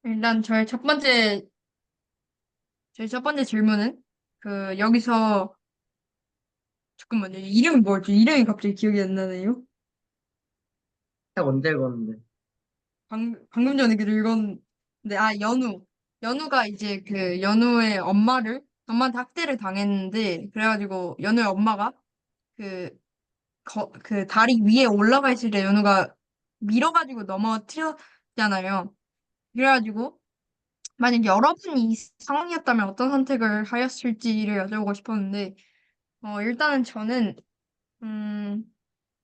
일단 저희 첫 번째 질문은 여기서 잠깐만요. 이름이 뭐였죠? 이름이 갑자기 기억이 안 나네요. 책 언제 읽었는데? 방금 전에 그 읽었는데, 연우. 연우가 이제 연우의 엄마한테 학대를 당했는데, 그래가지고 연우의 엄마가 그, 그 다리 위에 올라가 있을 때 연우가 밀어가지고 넘어뜨렸잖아요. 그래가지고, 만약 여러분이 이 상황이었다면 어떤 선택을 하였을지를 여쭤보고 싶었는데, 일단은 저는, 음,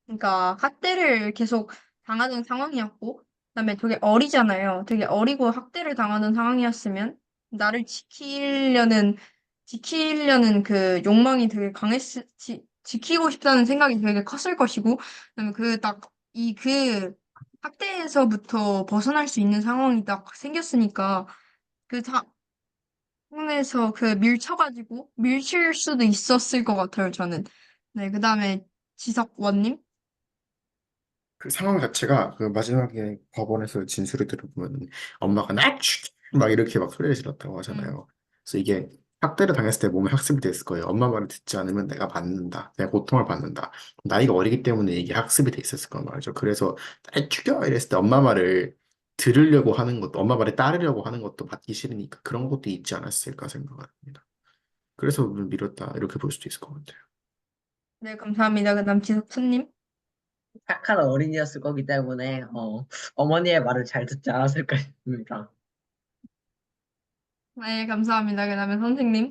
그러니까 학대를 계속 당하는 상황이었고, 그다음에 되게 어리잖아요. 되게 어리고 학대를 당하는 상황이었으면 나를 지키려는 그 욕망이 되게 지키고 싶다는 생각이 되게 컸을 것이고, 그다음에 학대에서부터 벗어날 수 있는 상황이 딱 생겼으니까 그 상황에서 밀쳐가지고 밀칠 수도 있었을 것 같아요, 저는. 네, 그다음에 지석원님. 그 상황 자체가 그 마지막에 법원에서 진술을 들어보면 엄마가 나 죽여! 막 이렇게 막 소리를 질렀다고 음. 하잖아요. 그래서 이게 학대를 당했을 때 몸에 학습이 됐을 거예요. 엄마 말을 듣지 않으면 내가 받는다. 내가 고통을 받는다. 나이가 어리기 때문에 이게 학습이 돼 있었을 거란 말이죠. 그래서 날 죽여! 이랬을 때 엄마 말을 들으려고 하는 것도, 엄마 말에 따르려고 하는 것도 받기 싫으니까 그런 것도 있지 않았을까 생각을 합니다. 그래서 밀었다. 이렇게 볼 수도 있을 것 같아요. 네, 감사합니다. 그다음 지석훈님. 착한 어린이였을 거기 때문에 어머니의 말을 잘 듣지 않았을까 싶습니다. 네, 감사합니다. 그다음에 선생님.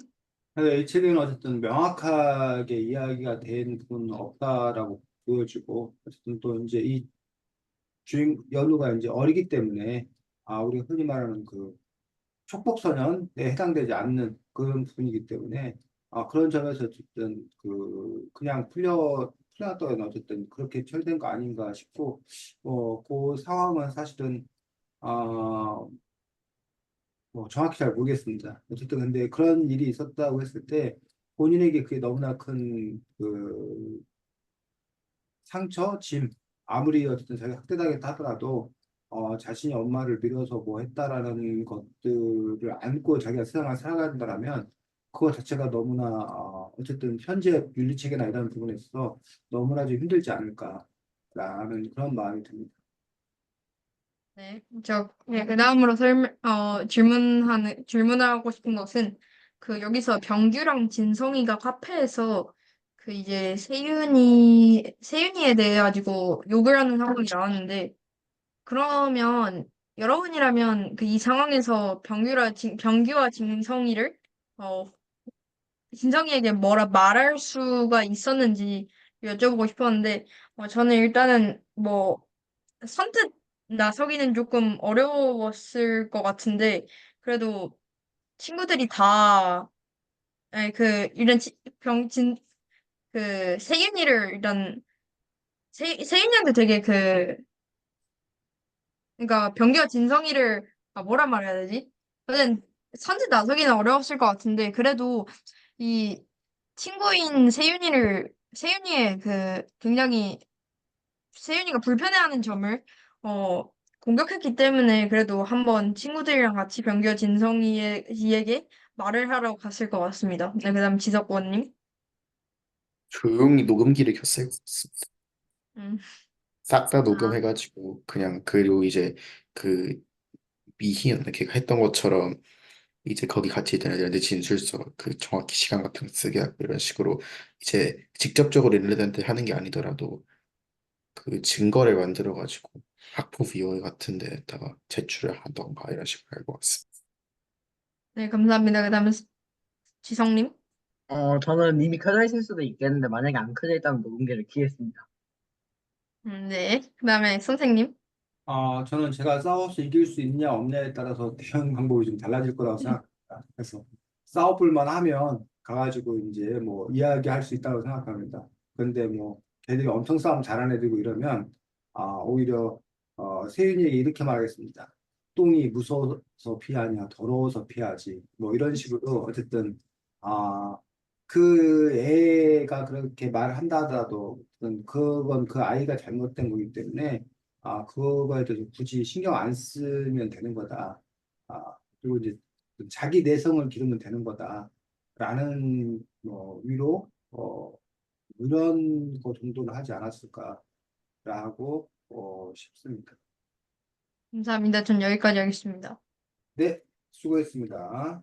그래서 이 책에는 어쨌든 명확하게 이야기가 된 부분은 없다라고 보여지고, 어쨌든 또 이제 이 주인 연우가 이제 어리기 때문에 우리가 흔히 말하는 그 촉법소년에 해당되지 않는 그런 분이기 때문에 그런 점에서 어쨌든 그냥 풀려났던 어쨌든 그렇게 처리된 거 아닌가 싶고, 그 상황은 사실은 아, 뭐 정확히 잘 모르겠습니다. 어쨌든 근데 그런 일이 있었다고 했을 때 본인에게 그게 너무나 큰 상처, 짐, 아무리 어쨌든 자기가 학대당했다 하더라도 자신이 엄마를 밀어서 뭐 했다라는 것들을 안고 자기가 세상을 살아간다라면 그거 자체가 너무나 어쨌든 현재 윤리체계나 이런 부분에 있어서 너무나 좀 힘들지 않을까라는 그런 마음이 듭니다. 네, 그다음으로 질문하고 싶은 것은 여기서 병규랑 진성이가 카페에서 이제 세윤이에 대해 가지고 욕을 하는 상황이 나왔는데 그러면 여러분이라면 이 상황에서 병규와 어, 진성이에게 뭐라 말할 수가 있었는지 여쭤보고 싶었는데, 저는 일단은 선뜻 나서기는 조금 어려웠을 것 같은데, 그래도 친구들이 다, 아니, 이런 세윤이를 세윤이한테 되게 그러니까 병기와 진성이를, 뭐라 말해야 되지? 저는 선뜻 나서기는 어려웠을 것 같은데, 그래도 이 친구인 세윤이의 굉장히 세윤이가 불편해하는 점을 어, 공격했기 때문에 그래도 한번 친구들이랑 같이 변기와 진성이에게 말을 하러 갔을 것 같습니다. 네, 그다음 지석원님. 조용히 녹음기를 켰어요. 음, 싹 다 아, 녹음해가지고 그냥 그리고 이제 그 미희였나 걔가 했던 것처럼 이제 거기 같이 있던 애들한테 진술서 그 정확히 시간 같은 거 쓰게 하고 이런 식으로 이제 직접적으로 릴레드한테 하는 게 아니더라도 그 증거를 만들어가지고 학폭 위원 같은 데다가 제출을 하던가 이런 식으로 할 것 같습니다. 네, 감사합니다. 그다음에 지성님. 저는 이미 켜져 있을 수도 있겠는데 만약에 안 켜져 있다면 녹음기를 키겠습니다. 네, 그다음에 선생님. 저는 제가 싸워서 이길 수 있냐 없냐에 따라서 대응 방법이 좀 달라질 거라고 생각합니다. 그래서 싸워볼만 하면 가가지고 이제 뭐 이야기할 수 있다고 생각합니다. 근데 뭐 걔들이 엄청 싸움 잘하는 애들이고 이러면 오히려 세윤이에게 이렇게 말하겠습니다. 똥이 무서워서 피하냐 더러워서 피하지 뭐 이런 식으로 어쨌든 아, 그 애가 그렇게 말을 한다 하더라도 그건 그 아이가 잘못된 거기 때문에 그거에 대해서 굳이 신경 안 쓰면 되는 거다. 그리고 이제 자기 내성을 기르면 되는 거다라는 위로 이런 거 정도는 하지 않았을까라고 싶습니다. 감사합니다. 전 여기까지 하겠습니다. 네, 수고했습니다.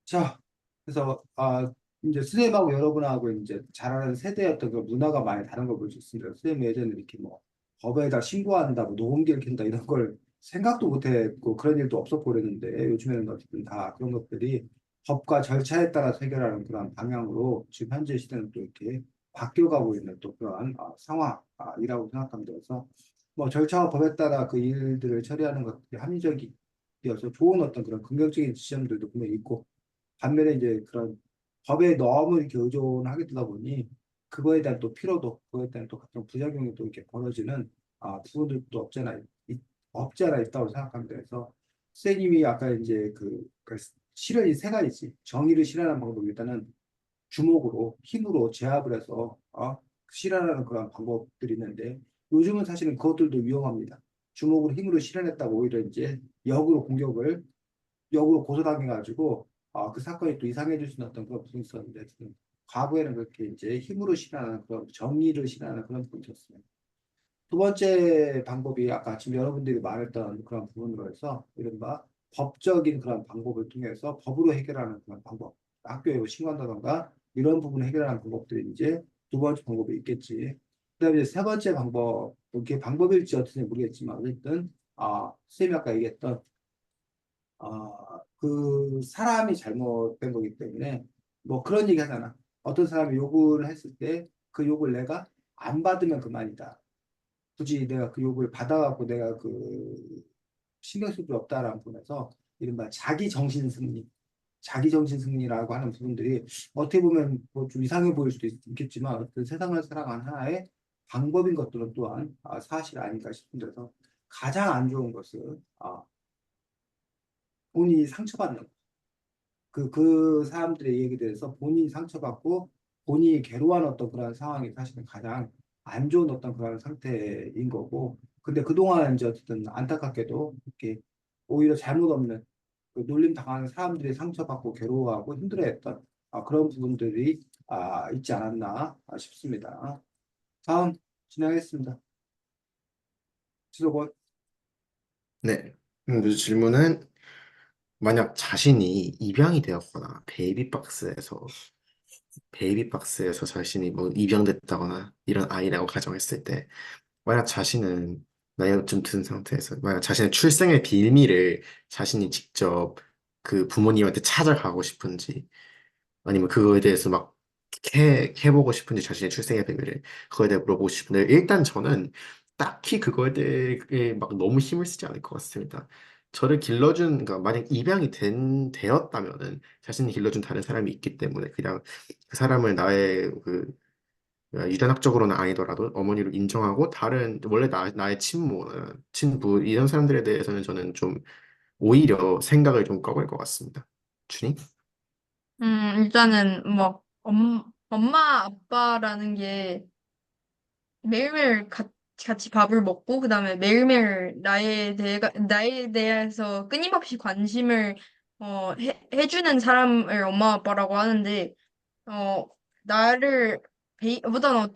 자, 그래서 이제 선생님하고 여러분하고 이제 잘 아는 세대였던 그 문화가 많이 다른 걸 볼 수 있습니다. 선생님 예전에 이렇게 뭐 법에다 신고한다, 뭐 녹음기를 켠다 이런 걸 생각도 못했고 그런 일도 없었고 그랬는데 요즘에는 어쨌든 다 그런 것들이 법과 절차에 따라서 해결하는 그런 방향으로 지금 현재 시대는 또 이렇게 바뀌어가고 있는 또 그런 상황이라고 생각합니다. 그래서 뭐 절차와 법에 따라 그 일들을 처리하는 것들이 합리적이어서 좋은 어떤 그런 긍정적인 지점들도 분명히 있고 반면에 이제 그런 법에 너무 이렇게 의존하게 되다 보니 그거에 대한 또 피로도, 그거에 대한 또 같은 부작용이 또 이렇게 벌어지는 부분들도 없지 않아 있다고 생각합니다. 그래서 선생님이 아까 이제 그 실현이 세 가지지. 정의를 실현하는 방법이 일단은 주먹으로, 힘으로 제압을 해서 실현하는 그런 방법들이 있는데 요즘은 사실은 그것들도 위험합니다. 주먹으로 힘으로 실현했다고 오히려 이제 역으로 고소당해가지고 그 사건이 또 이상해질 수 있는 어떤 그런 부분이 있었는데 과거에는 그렇게 이제 힘으로 실현하는 그런 정의를 실현하는 그런 부분이 있었습니다. 두 번째 방법이 아까 지금 여러분들이 말했던 그런 부분으로 해서 이른바 법적인 그런 방법을 통해서 법으로 해결하는 그런 방법, 학교에 뭐 신고한다던가 이런 부분을 해결하는 방법들이 이제 두 번째 방법이 있겠지. 그다음에 이제 세 번째 방법, 이게 방법일지 어떤지 모르겠지만 어쨌든 선생님이 아까 얘기했던 그 사람이 잘못된 거기 때문에 뭐 그런 얘기 하잖아. 어떤 사람이 욕을 했을 때 그 욕을 내가 안 받으면 그만이다. 굳이 내가 그 욕을 받아갖고 내가 그 신경 쓸 필요 없다라는 부분에서 이른바 자기 정신 승리라고 하는 부분들이 어떻게 보면 뭐 좀 이상해 보일 수도 있겠지만 어떤 세상을 살아가는 하나의 방법인 것들은 또한 사실 아닌가 싶은데서 가장 안 좋은 것은 본인이 상처받는 그 사람들의 얘기에 대해서 본인이 상처받고 본인이 괴로워하는 어떤 그런 상황이 사실은 가장 안 좋은 어떤 그런 상태인 거고 근데 그동안 이제 어쨌든 안타깝게도 이렇게 오히려 잘못 없는 그 놀림 당하는 사람들이 상처받고 괴로워하고 힘들어했던 그런 부분들이 있지 않았나 싶습니다. 다음 진행하겠습니다. 지속원. 네. 질문은 만약 자신이 입양이 되었거나 베이비박스에서 자신이 뭐 입양됐다거나 이런 아이라고 가정했을 때 만약 자신은 나이가 좀 든 상태에서 만약 자신의 출생의 비밀을 자신이 직접 그 부모님한테 찾아가고 싶은지 아니면 그거에 대해서 막 해보고 싶은지 자신의 출생의 비밀을 그거에 대해 물어보고 싶은데 일단 저는 딱히 그거에 대해 막 너무 힘을 쓰지 않을 것 같습니다. 저를 길러준 그러니까 만약 되었다면은 자신이 길러준 다른 사람이 있기 때문에 그냥 그 사람을 나의 유전학적으로는 아니더라도 어머니로 인정하고 다른 원래 나의 친부 이런 사람들에 대해서는 저는 좀 오히려 생각을 좀 꺼볼 것 같습니다. 주님? 일단은 뭐 엄마 아빠라는 게 매일매일 같이 밥을 먹고 그다음에 매일매일 나에 대해서 끊임없이 관심을 해주는 사람을 엄마 아빠라고 하는데 어 나를 보다는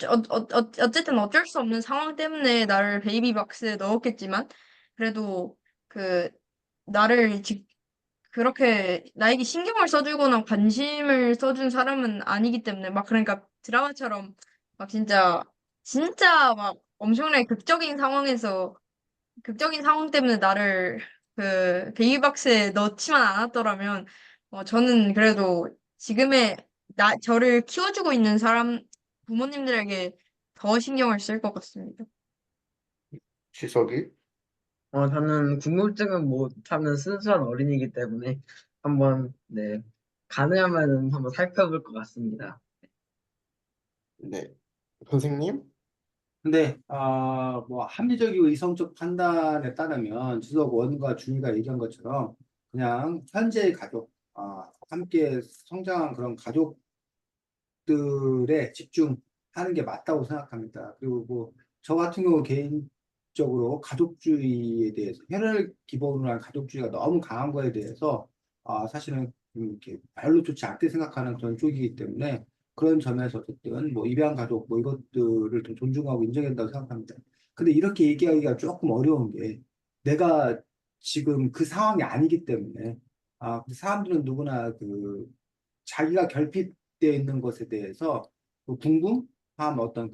어쨌든 어쩔 수 없는 상황 때문에 나를 베이비 박스에 넣었겠지만 그래도 그 나를 그렇게 나에게 신경을 써주거나 관심을 써준 사람은 아니기 때문에 막 그러니까 드라마처럼 막 진짜 막 엄청나게 극적인 상황 때문에 나를 그 베이비박스에 넣지만 않았더라면 저는 그래도 지금의 저를 키워주고 있는 부모님들에게 더 신경을 쓸 것 같습니다. 시석이? 저는 궁금증은 못 참는 순수한 어린이기 때문에 한번, 네, 가능하면 한번 살펴볼 것 같습니다. 네. 선생님? 근데 뭐 합리적이고 이성적 판단에 따르면 지석 원과 준이가 얘기한 것처럼 그냥 현재의 가족, 함께 성장한 그런 가족들에 집중하는 게 맞다고 생각합니다. 그리고 뭐 저 같은 경우 적으로 가족주의에 대해서 혈을 기본으로 한 가족주의가 너무 강한 거에 대해서 사실은 이렇게 별로 좋지 않게 생각하는 그런 쪽이기 때문에 그런 점에서 어쨌든 뭐 입양 가족 뭐 이것들을 좀 존중하고 인정해야 된다고 생각합니다. 근데 이렇게 얘기하기가 조금 어려운 게 내가 지금 그 상황이 아니기 때문에 근데 사람들은 누구나 그 자기가 결핍되어 있는 것에 대해서 그 궁금함 어떤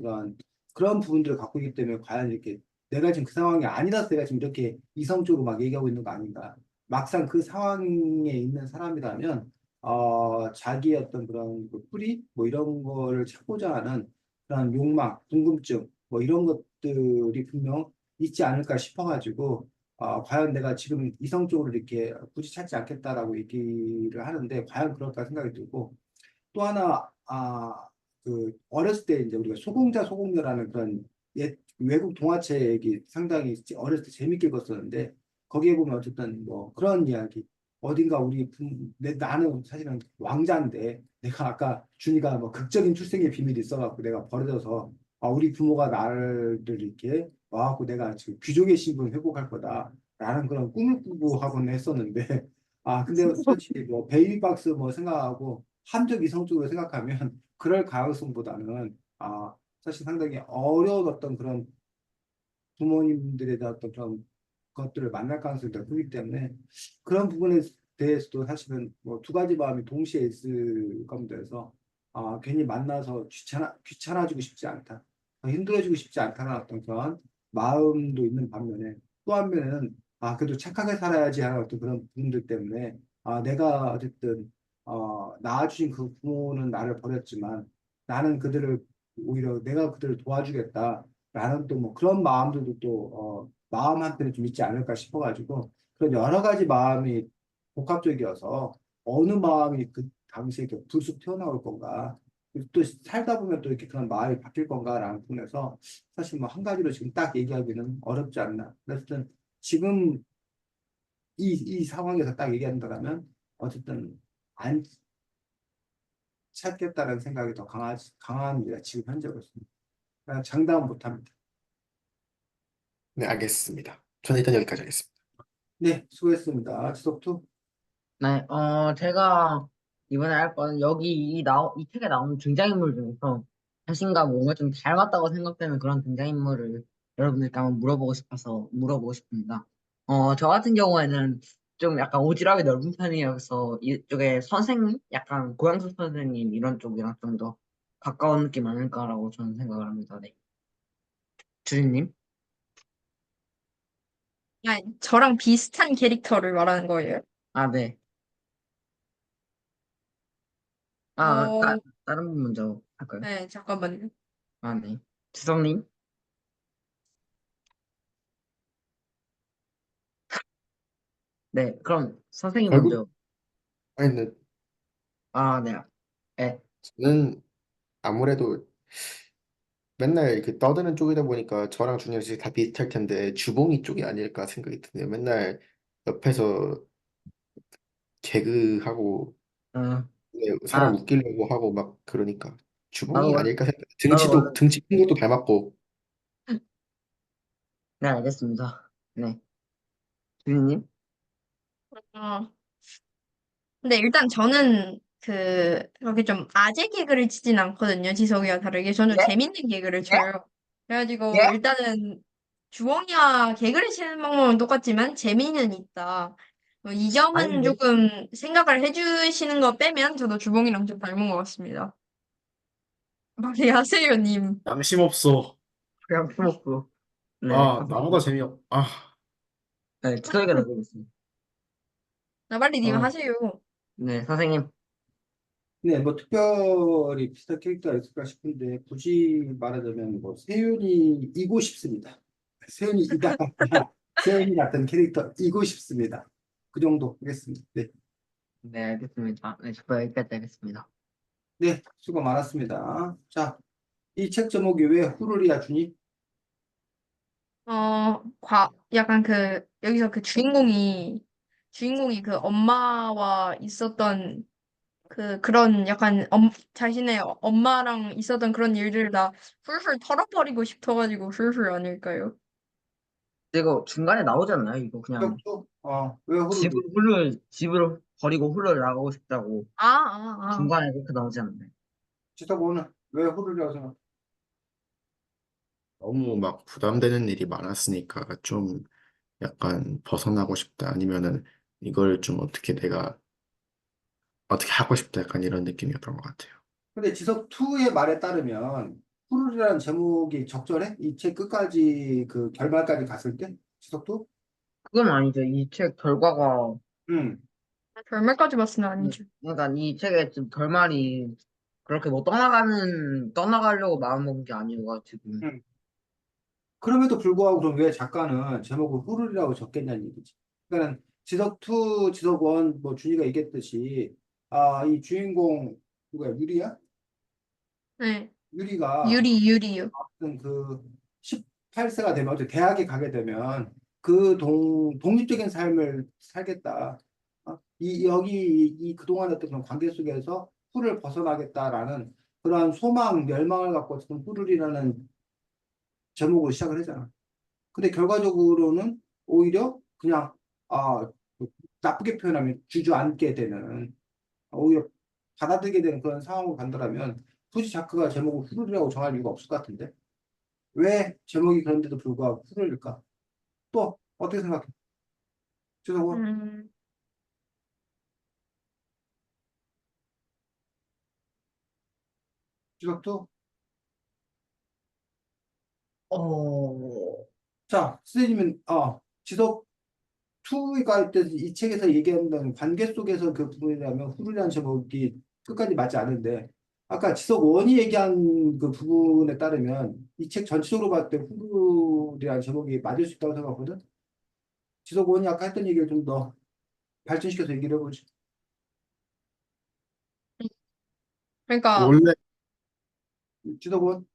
그런 부분들을 갖고 있기 때문에 과연 이렇게 내가 지금 그 상황이 아니라서 내가 지금 이렇게 이성적으로 막 얘기하고 있는 거 아닌가. 막상 그 상황에 있는 사람이라면 자기의 어떤 그런 그 뿌리 뭐 이런 거를 찾고자 하는 그런 욕망, 궁금증 뭐 이런 것들이 분명 있지 않을까 싶어가지고 과연 내가 지금 이성적으로 이렇게 굳이 찾지 않겠다라고 얘기를 하는데 과연 그럴까 생각이 들고 또 하나 그 어렸을 때 이제 우리가 소공자 소공녀라는 그런 옛 외국 동화책이 상당히 어렸을 때 재밌게 읽었었는데 거기에 보면 어쨌든 뭐 그런 이야기 어딘가 나는 사실은 왕자인데 내가 아까 준이가 뭐 극적인 출생의 비밀이 있어갖고 내가 버려져서 우리 부모가 나를 이렇게 와갖고 내가 지금 귀족의 신분 회복할 거다라는 그런 꿈을 꾸고 하곤 했었는데 근데 솔직히 뭐 베이비박스 뭐 생각하고 한적 이성적으로 생각하면 그럴 가능성보다는 사실 상당히 어려운 어떤 그런 부모님들에 대한 어떤 그런 것들을 만날 가능성이 더 크기 때문에 그런 부분에 대해서도 사실은 뭐 두 가지 마음이 동시에 있을 겁니다. 그래서 괜히 만나서 귀찮아지고 싶지 않다, 힘들어지고 싶지 않다는 어떤 그런 마음도 있는 반면에 또 한면에는 그래도 착하게 살아야지 하는 어떤 그런 부분들 때문에 내가 어쨌든 낳아주신 그 부모는 나를 버렸지만 나는 그들을 오히려 내가 그들을 도와주겠다라는 또 뭐 그런 마음들도 또 마음 한편에 좀 있지 않을까 싶어가지고 그런 여러 가지 마음이 복합적이어서 어느 마음이 그 당시에 이렇게 불쑥 튀어나올 건가 그리고 또 살다 보면 또 이렇게 그런 마음이 바뀔 건가라는 부분에서 사실 뭐 한 가지로 지금 딱 얘기하기는 어렵지 않나. 어쨌든 지금 이 상황에서 딱 얘기한다면 어쨌든 안 찾겠다는 생각이 더 강합니다. 지금 현재로서는. 그냥 장담은 못합니다. 네, 알겠습니다. 저는 일단 여기까지 하겠습니다. 네, 수고했습니다. 지석투. 네, 제가 이번에 할 거는 여기 이 책에 나오는 등장인물 중에서 자신과 뭔가 좀 닮았다고 생각되는 그런 등장인물을 여러분들께 한번 물어보고 싶어서 물어보고 싶습니다. 저 같은 경우에는 좀 약간 오지랖이 넓은 편이어서 이쪽에 선생님? 약간 고양수 선생님 이런 쪽이랑 좀 더 가까운 느낌 아닐까라고 저는 생각을 합니다. 네. 주진님? 아, 저랑 비슷한 캐릭터를 말하는 거예요. 네. 어, 다른 분 먼저 할까요? 네, 잠깐만요. 네. 주성님? 네, 그럼 선생님 결국, 먼저. 아니, 근데 네. 네. 저는 아무래도 맨날 이렇게 떠드는 쪽이다 보니까 저랑 준현 씨 다 비슷할 텐데 주봉이 쪽이 아닐까 생각이 드네요. 맨날 옆에서 개그하고 어, 사람 아, 웃기려고 하고 막 그러니까 나도, 주봉이 아닐까 생각. 나도 원래, 등치 큰 것도 닮았고. 네, 알겠습니다. 네. 주인님? 어, 근데 일단 저는 그렇게 좀 아재 개그를 치진 않거든요. 지석이와 다르게. 저는 예? 재밌는 개그를 쳐요. 예? 그래가지고 일단은 주원이와 개그를 치는 방법은 똑같지만 재미는 있다. 이 점은 아닌데? 조금 생각을 해주시는 거 빼면 저도 주봉이랑 좀 닮은 것 같습니다. 말이하세요, 님. 양심 없어. 그냥 풀먹고. 네, 나보다 선생님. 재미없. 네, 지성이가 나보겠습니다. 빨리 님 아, 하세요. 네, 선생님. 네, 뭐 특별히 비슷한 캐릭터가 있을까 싶은데 굳이 말하자면 뭐 세윤이이고 싶습니다. 세윤이이다. 세윤이 같은 캐릭터이고 싶습니다. 그 정도 하겠습니다. 네, 네, 알겠습니다. 네, 저도 여기까지 하겠습니다. 네, 수고 많았습니다. 자, 이 책 제목이 왜 후르리아 주니? 약간 여기서 주인공이 그 엄마와 있었던 그런 약간 자신의 엄마랑 있었던 그런 일들을 다 훌훌 털어버리고 싶어가지고 훌훌 아닐까요? 이거 중간에 나오지 않나요? 이거 그냥 지석투? 왜 후를 집을 버리고 훌을 나가고 싶다고 아. 중간에 그렇게 나오지 않나요? 지석원은 왜 후를이라고 생각해? 너무 막 부담되는 일이 많았으니까 좀 약간 벗어나고 싶다. 아니면은 이걸 좀 어떻게 내가 어떻게 하고 싶다. 약간 이런 느낌이었던 것 같아요. 근데 지석투의 말에 따르면 후를이라는 제목이 적절해? 이 책 끝까지 그 결말까지 갔을 때? 지석투? 그건 아니죠. 이 책 결과가 응. 결말까지 봤으면 아니죠. 그러니까 이 책의 지금 결말이 그렇게 뭐 떠나가려고 마음먹은 게 아니어가지고 응. 그럼에도 불구하고 그럼 왜 작가는 제목을 후르리라고 적겠냐는 얘기지. 그러니까 지석투, 지석원, 뭐 준이가 얘기했듯이 이 주인공 누구야? 유리야? 네. 유리가 유리요. 어떤 그 18세가 되면 어째 대학에 가게 되면 그 독립적인 삶을 살겠다. 여기 그동안 어떤 그런 관계 속에서 후를 벗어나겠다라는 그러한 소망, 멸망을 갖고 어떤 후르리라는 제목으로 시작을 하잖아. 근데 결과적으로는 오히려 그냥 아 나쁘게 표현하면 주저앉게 되는 오히려 받아들이게 되는 그런 상황으로 간다면 굳이 작가가 제목을 후르리라고 정할 이유가 없을 것 같은데 왜 제목이 그런데도 불구하고 후르릴까? 또 어떻게 생각해? 최성원 음, 지석도 어 자 선생님은 지석 투가 일단 이 책에서 얘기한다는 관계 속에서 그 부분이라면 후르리라는 제목이 끝까지 맞지 않는데 아까 지석 원이 얘기한 그 부분에 따르면 이 책 전체적으로 봤을 때 후르리라는 제목이 맞을 수 있다고 생각하거든. 지석 원이 아까 했던 얘기를 좀 더 발전시켜서 얘기를 해보지. 그러니까, 원래 지석 원,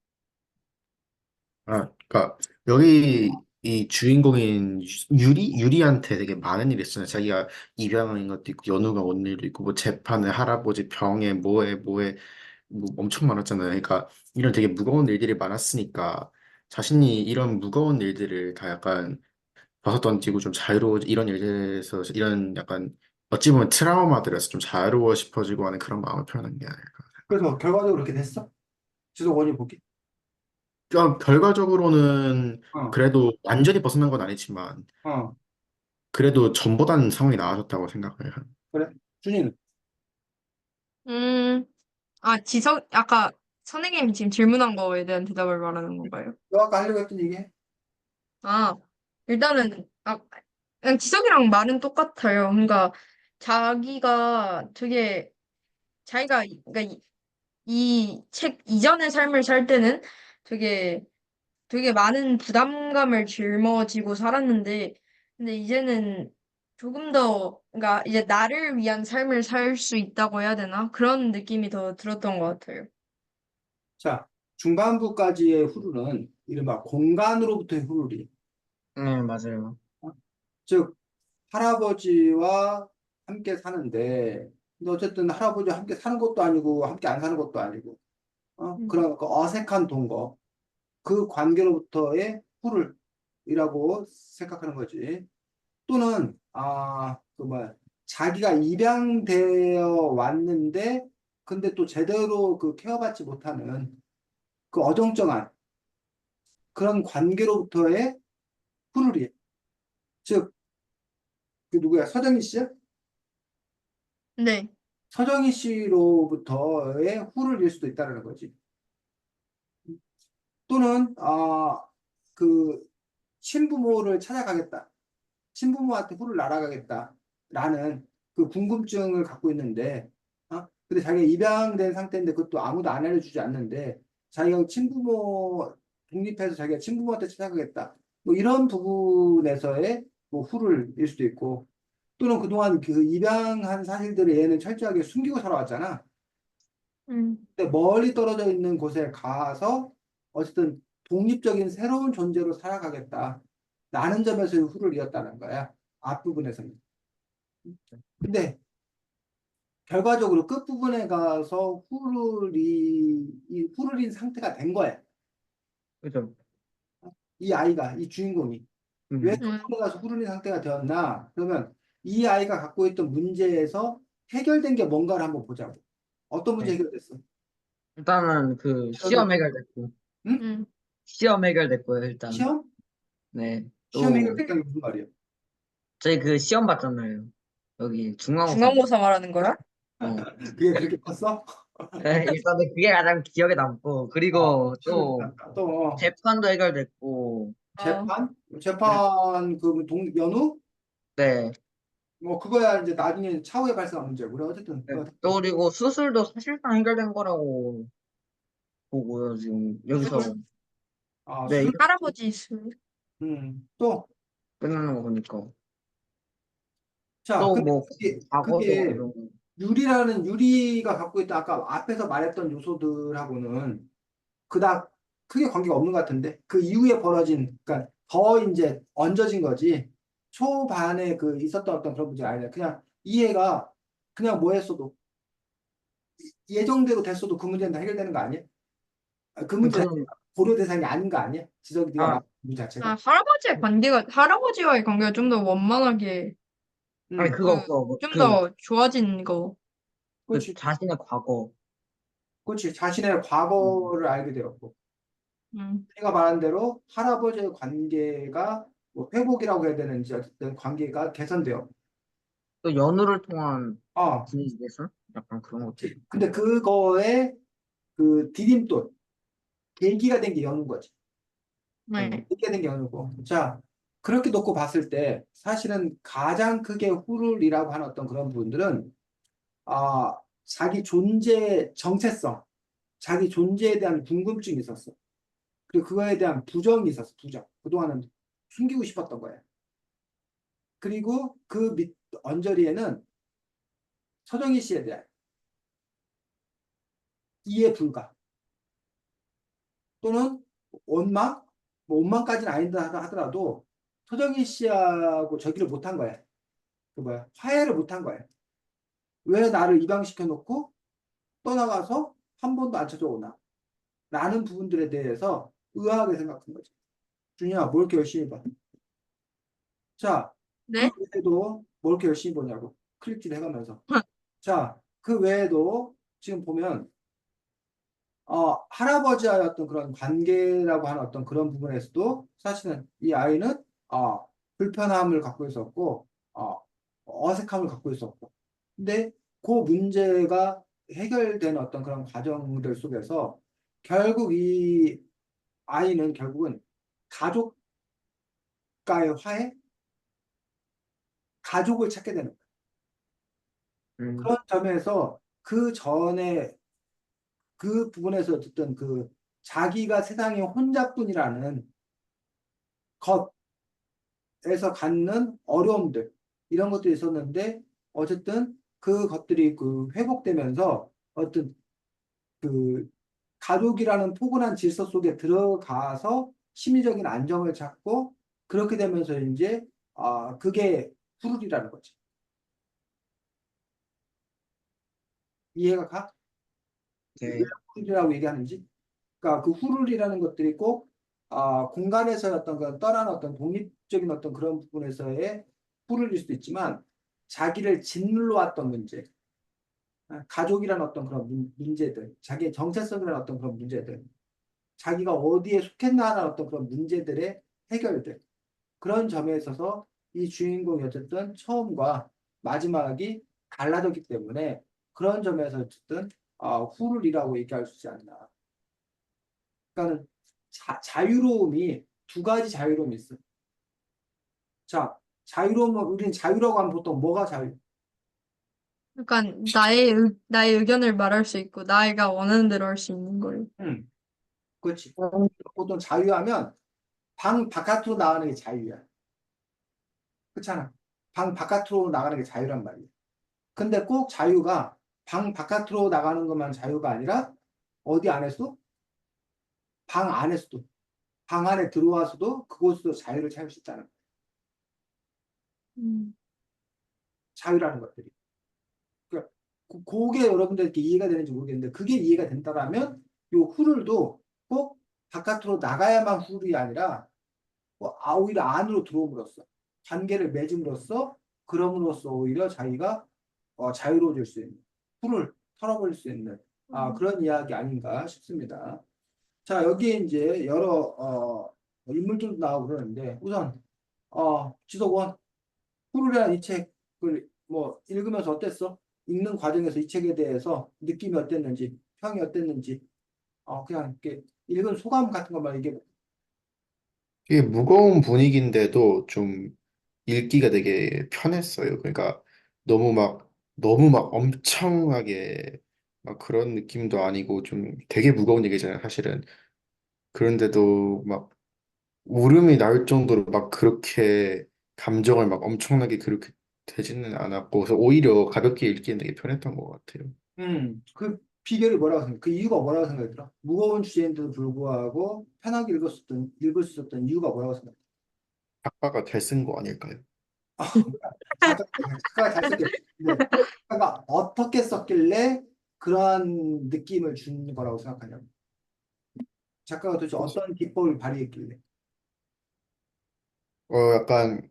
그러니까 여기 이 주인공인 유리한테 되게 많은 일이 있어요. 자기가 입양한 것도 있고 연우가 온 일도 있고 뭐 재판에 할아버지 병에 뭐에 뭐 엄청 많았잖아요. 그러니까 이런 되게 무거운 일들이 많았으니까 자신이 이런 무거운 일들을 다 약간 벗어던지고 좀 자유로워 이런 일들에서 이런 약간 어찌 보면 트라우마들에서 좀 자유로워 싶어지고 하는 그런 마음을 표현한 게 아닐까. 그래서 결과적으로 그렇게 됐어? 지석 원이 보기? 결과적으로는 어, 그래도 완전히 벗어난 건 아니지만 어, 그래도 전보다는 상황이 나아졌다고 생각을 해요. 그래? 준이는? 음, 아까 선생님이 지금 질문한 거에 대한 대답을 말하는 건가요? 너 아까 하려고 했던 얘기 해? 아, 일단은, 그냥 지석이랑 말은 똑같아요. 그러니까, 자기가 되게, 그러니까 이 책 이전의 삶을 살 때는 되게 되게 많은 부담감을 짊어지고 살았는데, 근데 이제는 조금 더, 그러니까 이제 나를 위한 삶을 살 수 있다고 해야 되나? 그런 느낌이 더 들었던 것 같아요. 자, 중반부까지의 후루는 이른바 공간으로부터의 후루리. 네, 맞아요. 어? 즉, 할아버지와 함께 사는데, 근데 어쨌든 할아버지와 함께 사는 것도 아니고, 함께 안 사는 것도 아니고, 음. 그런 그 어색한 동거, 그 관계로부터의 후를이라고 생각하는 거지. 또는, 자기가 입양되어 왔는데, 근데 또 제대로 그 케어받지 못하는 그 어정쩡한 그런 관계로부터의 후루리. 즉, 그 누구야? 서정희 씨야? 네. 서정희 씨로부터의 후를 일 수도 있다는 거지. 또는 그 친부모를 찾아가겠다. 친부모한테 후를 날아가겠다라는 그 궁금증을 갖고 있는데, 근데 자기가 입양된 상태인데 그것도 아무도 안 알려주지 않는데 자기가 친부모 독립해서 자기가 친부모한테 찾아가겠다. 뭐 이런 부분에서의 뭐 후를 일 수도 있고 또는 그동안 그 입양한 사실들을 얘는 철저하게 숨기고 살아왔잖아. 음. 근데 멀리 떨어져 있는 곳에 가서 어쨌든 독립적인 새로운 존재로 살아가겠다. 라는 점에서 후를 이었다는 거야. 앞부분에서는. 근데 결과적으로 끝부분에 가서 이 후루린 상태가 된 거야. 그죠? 이 아이가, 이 주인공이. 왜 음. 서울에 가서 후륜인 상태가 되었나? 그러면 이 아이가 갖고 있던 문제에서 해결된 게 뭔가를 한번 보자고. 어떤 문제 네. 해결됐어? 일단은 그 시험 해결됐고, 응? 음. 시험 해결됐고요, 일단. 시험? 네. 시험 또, 해결됐다는 게 무슨 말이야? 저희 그 시험 봤잖아요. 여기 중간고사. 중간고사 말하는 거야? 어. 그게 그렇게 컸어? 네, 일단은 그게 가장 기억에 남고, 그리고 또 또 재판도 해결됐고, 어. 재판? 그리고, 재판 그 연우? 네. 뭐 그거야 이제 나중에 차후에 발생한 문제고. 그래 어쨌든 네. 또 그리고 수술도 사실상 해결된 거라고 보고요, 지금 여기서. 네, 수술. 이렇게 할아버지 술. 또 끝나는 거 보니까. 자, 또 근데 뭐, 과거도 그게 이런 거. 유리가 갖고 있던 아까 앞에서 말했던 요소들하고는 그닥 크게 관계가 없는 것 같은데 그 이후에 벌어진 그러니까 더 이제 얹어진 거지 초반에 그 있었던 어떤 그런 문제 아니라 그냥 이해가 그냥 뭐 했어도 예정대로 됐어도 그 문제는 다 해결되는 거 아니야? 그 문제 그, 고려 대상이 아닌 거 아니야? 지석이 네가 아, 말한 문제 아, 자체가 할아버지와의 관계가 좀 더 원만하게, 아니, 음 그거 없어. 뭐, 좀 더 좋아진 거. 그 그렇지 자신의 과거. 그렇지 자신의 음, 과거를 알게 되었고 음. 내가 말한 대로 할아버지의 관계가 뭐 회복이라고 해야 되는지 어쨌든 관계가 개선되어. 또 연우를 통한 아, 분위기에서 약간 그런 것도 있고. 근데 그거에 그 디딤돌, 계기가 된 게 연우인 거지. 네. 계기가 된 게 연우고. 자, 그렇게 놓고 봤을 때 사실은 가장 크게 후룰이라고 하는 어떤 그런 부분들은 자기 존재 정체성, 자기 존재에 대한 궁금증이 있었어. 그리고 그거에 대한 부정이 있었어, 부정. 그동안은 숨기고 싶었던 거야. 그리고 그 밑 언저리에는 서정희 씨에 대한 이해 불가 또는 원망, 뭐 원망까지는 아니다 하더라도 서정희 씨하고 저기를 못한 거야. 그 뭐야 화해를 못한 거야. 왜 나를 입양시켜 놓고 떠나가서 한 번도 안 찾아오나? 라는 부분들에 대해서 의아하게 생각한 거지. 준이야, 뭘 이렇게 열심히 봐? 자, 그 네? 외에도 뭘 이렇게 열심히 보냐고. 클릭질 해가면서. 자, 그 외에도 지금 보면 할아버지와의 어떤 그런 관계라고 하는 어떤 그런 부분에서도 사실은 이 아이는 불편함을 갖고 있었고 어색함을 갖고 있었고 근데 그 문제가 해결된 어떤 그런 과정들 속에서 결국 이 아이는 결국은 가족과의 화해, 가족을 찾게 되는 거예요. 음, 그런 점에서 그 전에 그 부분에서 어쨌든 그 자기가 세상에 혼자뿐이라는 것에서 갖는 어려움들 이런 것들이 있었는데 어쨌든 그 것들이 그 회복되면서 어떤 그 가족이라는 포근한 질서 속에 들어가서 심리적인 안정을 찾고 그렇게 되면서 이제 그게 후룰이라는 거지. 이해가 가? 왜 네. 후룰이라고 얘기하는지? 그러니까 그 후룰이라는 것들이 꼭 공간에서의 어떤 그런 떠난 어떤 독립적인 어떤 그런 부분에서의 후룰일 수도 있지만 자기를 짓눌러 왔던 문제, 가족이라는 어떤 그런 문제들, 자기의 정체성이라는 어떤 그런 문제들, 자기가 어디에 속했나 하는 어떤 그런 문제들의 해결들 그런 점에 있어서 이 주인공이 어쨌든 처음과 마지막이 달라졌기 때문에 그런 점에서 어쨌든 후룰이라고 얘기할 수 있지 않나. 그러니까는 자유로움이 두 가지 자유로움이 있어. 자, 자유로움은 우리는 자유라고 하면 보통 뭐가 자유? 약간 나의 의견을 말할 수 있고, 나이가 원하는 대로 할 수 있는 걸. 응, 그렇지. 보통 자유하면 방 바깥으로 나가는 게 자유야. 그렇잖아. 방 바깥으로 나가는 게 자유란 말이야. 근데 꼭 자유가 방 바깥으로 나가는 것만 자유가 아니라 어디 안에서도 방 안에서도 방 안에 들어와서도 그곳에서 자유를 찾을 수 있다는 거야. 음. 자유라는 것들이. 그러니까 그게 여러분들께 이해가 되는지 모르겠는데 그게 이해가 된다라면 요 후를도 꼭 바깥으로 나가야만 후를이 아니라 오히려 안으로 들어옴으로써 관계를 맺음으로써 그럼으로써 오히려 자기가 자유로워질 수 있는 풀을 털어버릴 수 있는 그런 이야기 아닌가 싶습니다. 자, 여기에 이제 여러 인물들도 나오고 그러는데 우선 지석원 푸르레한 이 책을 뭐 읽으면서 어땠어? 읽는 과정에서 이 책에 대해서 느낌이 어땠는지, 평이 어땠는지, 그냥 이렇게 읽은 소감 같은 것만 얘기해. 이게 무거운 분위기인데도 좀 읽기가 되게 편했어요. 그러니까 너무 막 엄청나게 막 그런 느낌도 아니고 좀 되게 무거운 얘기잖아요, 사실은. 그런데도 막 울음이 나올 정도로 막 그렇게 감정을 막 엄청나게 그렇게 되지는 않았고, 그래서 오히려 가볍게 읽기엔 되게 편했던 것 같아요. 그 비결이 뭐라고 생각해? 그 이유가 뭐라고 생각이 들어? 무거운 주제인데도 불구하고 편하게 읽을 수 있었던 이유가 뭐라고 생각해? 작가가 잘 쓴 거 아닐까요? 작가가 잘 썼겠지. 네. 작가가 어떻게 썼길래 그러한 느낌을 준 거라고 생각하냐고. 작가가 도대체 어떤 기법을 발휘했길래. 약간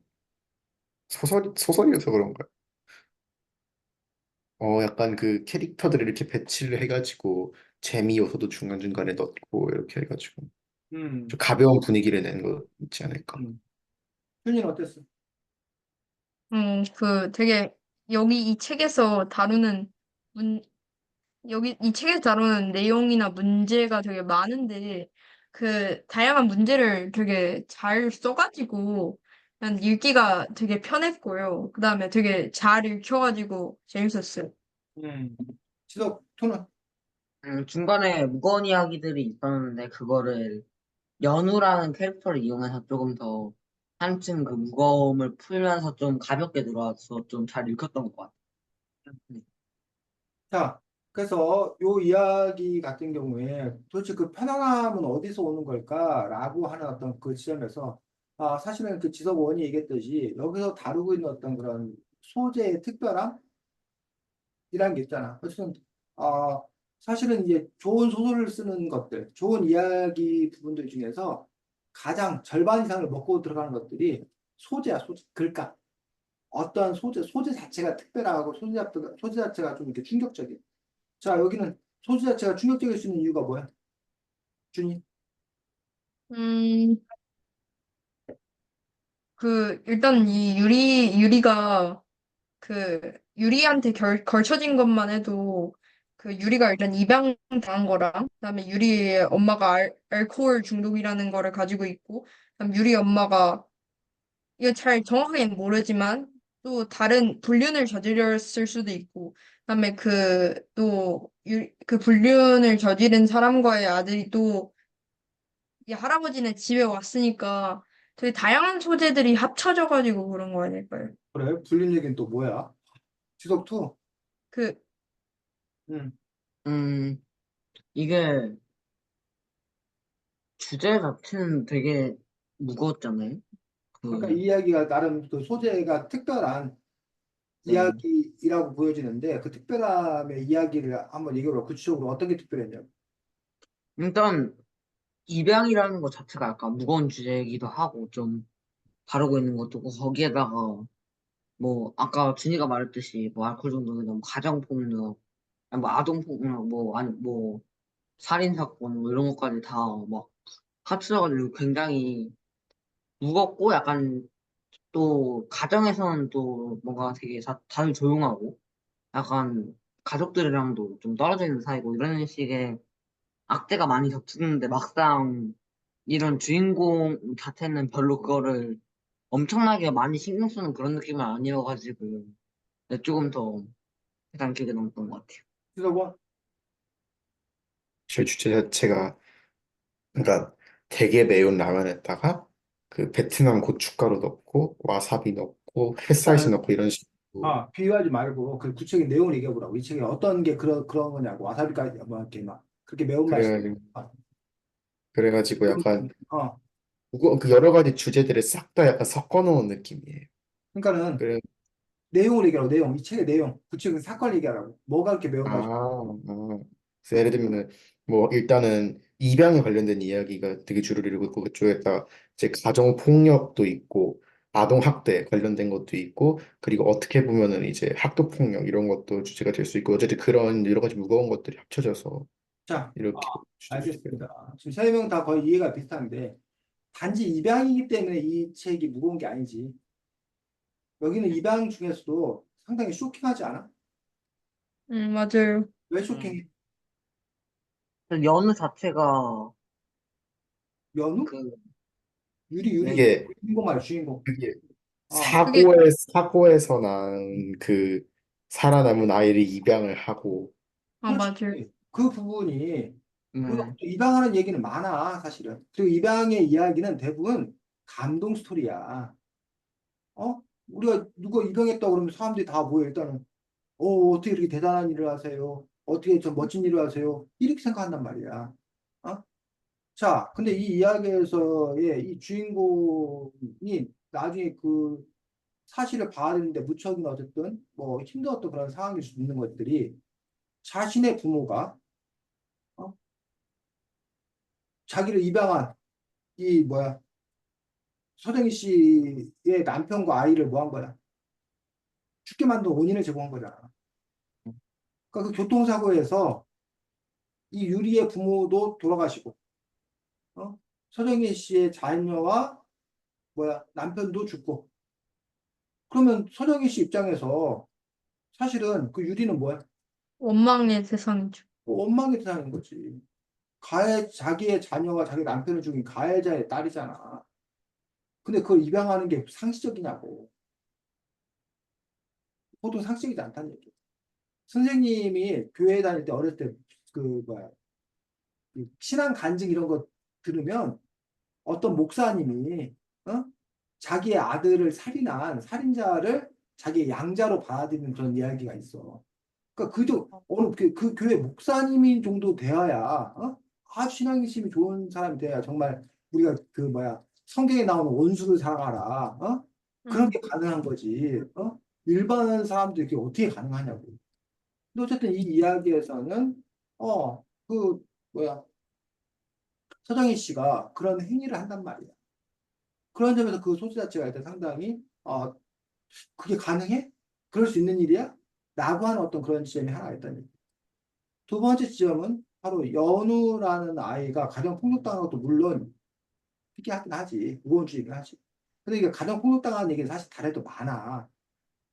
소설이어서 그런가요? 약간 그 캐릭터들을 이렇게 배치를 해가지고 재미 요소도 중간중간에 넣고 이렇게 해가지고 좀 음, 가벼운 분위기를 낸 거 있지 않을까. 효니는 어땠어? 되게 여기 이 책에서 다루는 문, 여기 이 책에서 다루는 내용이나 문제가 되게 많은데 그 다양한 문제를 되게 잘 써가지고 난 읽기가 되게 편했고요. 그다음에 되게 잘 읽혀가지고 재밌었어요. 음, 지석 토는 중간에 무거운 이야기들이 있었는데 그거를 연우라는 캐릭터를 이용해서 조금 더 한층 그 무거움을 풀면서 좀 가볍게 들어와서 좀 잘 읽혔던 것 같아요. 자, 그래서 요 이야기 같은 경우에 도대체 그 편안함은 어디서 오는 걸까라고 하는 어떤 그 지점에서 사실은 그 지석 원이 얘기했듯이 여기서 다루고 있는 어떤 그런 소재의 특별함이라는 게 있잖아. 어쨌든 아, 사실은 이제 좋은 소설을 쓰는 것들, 좋은 이야기 부분들 중에서 가장 절반 이상을 먹고 들어가는 것들이 소재야, 소재, 글감. 어떠한 소재 자체가 특별하고 소재 자체가 좀 이렇게 충격적이야. 자, 여기는 소재 자체가 충격적일 수 있는 이유가 뭐야? 준이? 음, 일단 이 유리가 유리한테 걸쳐진 것만 해도 유리가 일단 입양 당한 거랑 그다음에 유리의 엄마가 알코올 중독이라는 거를 가지고 있고 그다음 유리 엄마가 이거 잘 정확하게는 모르지만 또 다른 불륜을 저질렀을 수도 있고 그다음에 그 불륜을 저지른 사람과의 아들이 또 이 할아버지네 집에 왔으니까 되게 다양한 소재들이 합쳐져가지고 그런 거 아닐까요? 그래, 불린 얘기는 또 뭐야? 지속2? 그 응. 음, 이게 주제 자체는 되게 무거웠잖아요. 그러니까 이 그, 이야기가 나름 그 소재가 특별한 네. 이야기라고 보여지는데 그 특별함의 이야기를 한번 얘기해봐. 구체적으로 어떤 게 특별했냐고. 일단 입양이라는 것 자체가 약간 무거운 주제이기도 하고 좀 다루고 있는 것도 고 거기에다가 뭐 아까 준이가 말했듯이 뭐 알코올 중독이나 뭐 가정폭력, 아니 뭐 아동폭력 뭐 아니 뭐 살인사건 뭐 이런 것까지 다 막 합쳐져가지고 굉장히 무겁고 약간 또 가정에서는 또 뭔가 되게 다들 조용하고 약간 가족들이랑도 좀 떨어져 있는 사이고 이런 식의 악재가 많이 겹치는데 막상 이런 주인공 자체는 별로 그거를 엄청나게 많이 신경 쓰는 그런 느낌은 아니어가지고 조금 더 가장 기억에 남았던 것 같아요. 지속1? 제 주제 자체가 그러니까 되게 매운 라면에다가 그 베트남 고춧가루 넣고 와사비 넣고 햇살스 넣고 이런 식으로 비유하지 말고 그 구체적인 내용을 얘기해보라고. 이 책에 어떤 게 그런 거냐고. 와사비까지 뭐 이렇게 막 그렇게 매운맛이. 그래가지고 아, 그래가지고 약간 어, 그 여러 가지 주제들을 싹 다 약간 섞어 놓은 느낌이에요. 그러니까는 그래 내용을 얘기하라고. 내용. 이 책의 내용. 구체적인 사건 얘기하라고. 뭐가 그렇게 아, 매운맛이. 그래서 예를 들면은 뭐 일단은 입양에 관련된 이야기가 되게 주를 이루고 있고 그쪽에다 이제 가정 폭력도 있고 아동 학대 관련된 것도 있고 그리고 어떻게 보면은 이제 학교 폭력 이런 것도 주제가 될 수 있고 어쨌든 그런 여러 가지 무거운 것들이 합쳐져서 자, 이렇게 주제가 알겠습니다. 지금 세 명 다 거의 이해가 비슷한데 단지 입양이기 때문에 이 책이 무거운 게 아니지. 여기는 입양 중에서도 상당히 쇼킹하지 않아? 맞아요. 왜 음. 쇼킹해? 그 연우 자체가 연우? 그 유리 이게 주인공 말이야 주인공. 그게 아, 그게, 사고에서 난 그 살아남은 아이를 입양을 하고 그렇지. 맞아요. 그 부분이 우리가 음, 또 입양하는 얘기는 많아 사실은. 그리고 입양의 이야기는 대부분 감동 스토리야. 어? 우리가 누가 입양했다 그러면 사람들이 다 뭐야 일단은 어떻게 이렇게 대단한 일을 하세요? 어떻게 저 멋진 일을 하세요? 이렇게 생각한단 말이야. 어? 자, 근데 이 이야기에서의 이 주인공이 나중에 그 사실을 봐야 되는데 무척이나 어쨌든 뭐 힘들었던 그런 상황일 수 있는 것들이 자신의 부모가 어? 자기를 입양한 이 뭐야 서정희 씨의 남편과 아이를 뭐 한 거야? 죽게 만든 원인을 제공한 거잖아. 그러니까 그 교통사고에서 이 유리의 부모도 돌아가시고 어? 서정희 씨의 자녀와 뭐야 남편도 죽고 그러면 서정희 씨 입장에서 사실은 그 유리는 뭐야? 원망의 대상이죠. 원망의 대상인 거지. 자기의 자녀와 자기 남편을 죽인 가해자의 딸이잖아. 근데 그걸 입양하는 게 상식적이냐고. 보통 상식이지 않다는 얘기. 선생님이 교회 다닐 때 어렸을 때 그 뭐야 그 신앙 간증 이런 거 들으면 어떤 목사님이 어? 자기의 아들을 살인한 살인자를 자기의 양자로 받아들이는 그런 이야기가 있어. 그러니까 그도 어느 그 교회 목사님인 정도 되어야 아주 신앙심이 좋은 사람이 돼야 정말 우리가 그 뭐야 성경에 나오는 원수를 사랑하라 그런 음, 게 가능한 거지 일반 사람들이 그게 어떻게 가능하냐고. 근데 어쨌든 이 이야기에서는 그 뭐야 서정희 씨가 그런 행위를 한단 말이야. 그런 점에서 그 소재 자체가 일단 상당히 그게 가능해? 그럴 수 있는 일이야? 라고 하는 어떤 그런 지점이 하나 있다는 얘기. 두 번째 지점은 바로 연우라는 아이가 가정폭력당한 것도 물론 특이하긴 하지. 우원주의긴 하지. 근데 이게 가정폭력당한 얘기는 사실 다래도 많아.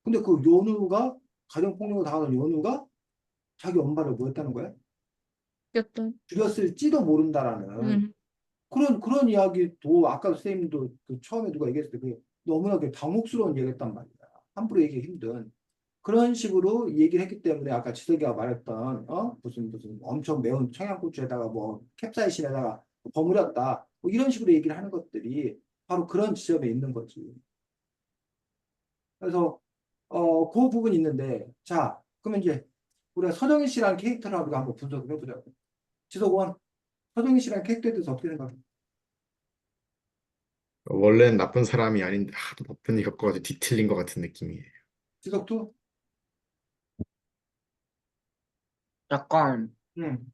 근데 그 연우가 가정폭력을 당하는 연우가 자기 엄마를 뭐 했다는 거야? 어떤, 죽였을지도 모른다라는 음, 그런 이야기도 아까 선생님도 그 처음에 누가 얘기했을 때 그게 너무나 그 당혹스러운 얘기했단 말이야. 함부로 얘기하기 힘든. 그런 식으로 얘기를 했기 때문에 아까 지석이가 말했던 무슨 엄청 매운 청양고추에다가 뭐 캡사이신에다가 버무렸다 뭐 이런 식으로 얘기를 하는 것들이 바로 그런 지점에 있는 거지. 그래서 그 부분이 있는데 자 그러면 이제 우리가 서정희 씨라는 캐릭터를 우리가 한번 분석을 해보자고. 지석원 서정희 씨라는 캐릭터에 대해서 어떻게 생각해? 원래는 나쁜 사람이 아닌데 하도 나쁜 일 겪어가지고 뒤틀린 것 같은 느낌이에요. 지석투? 약간 응,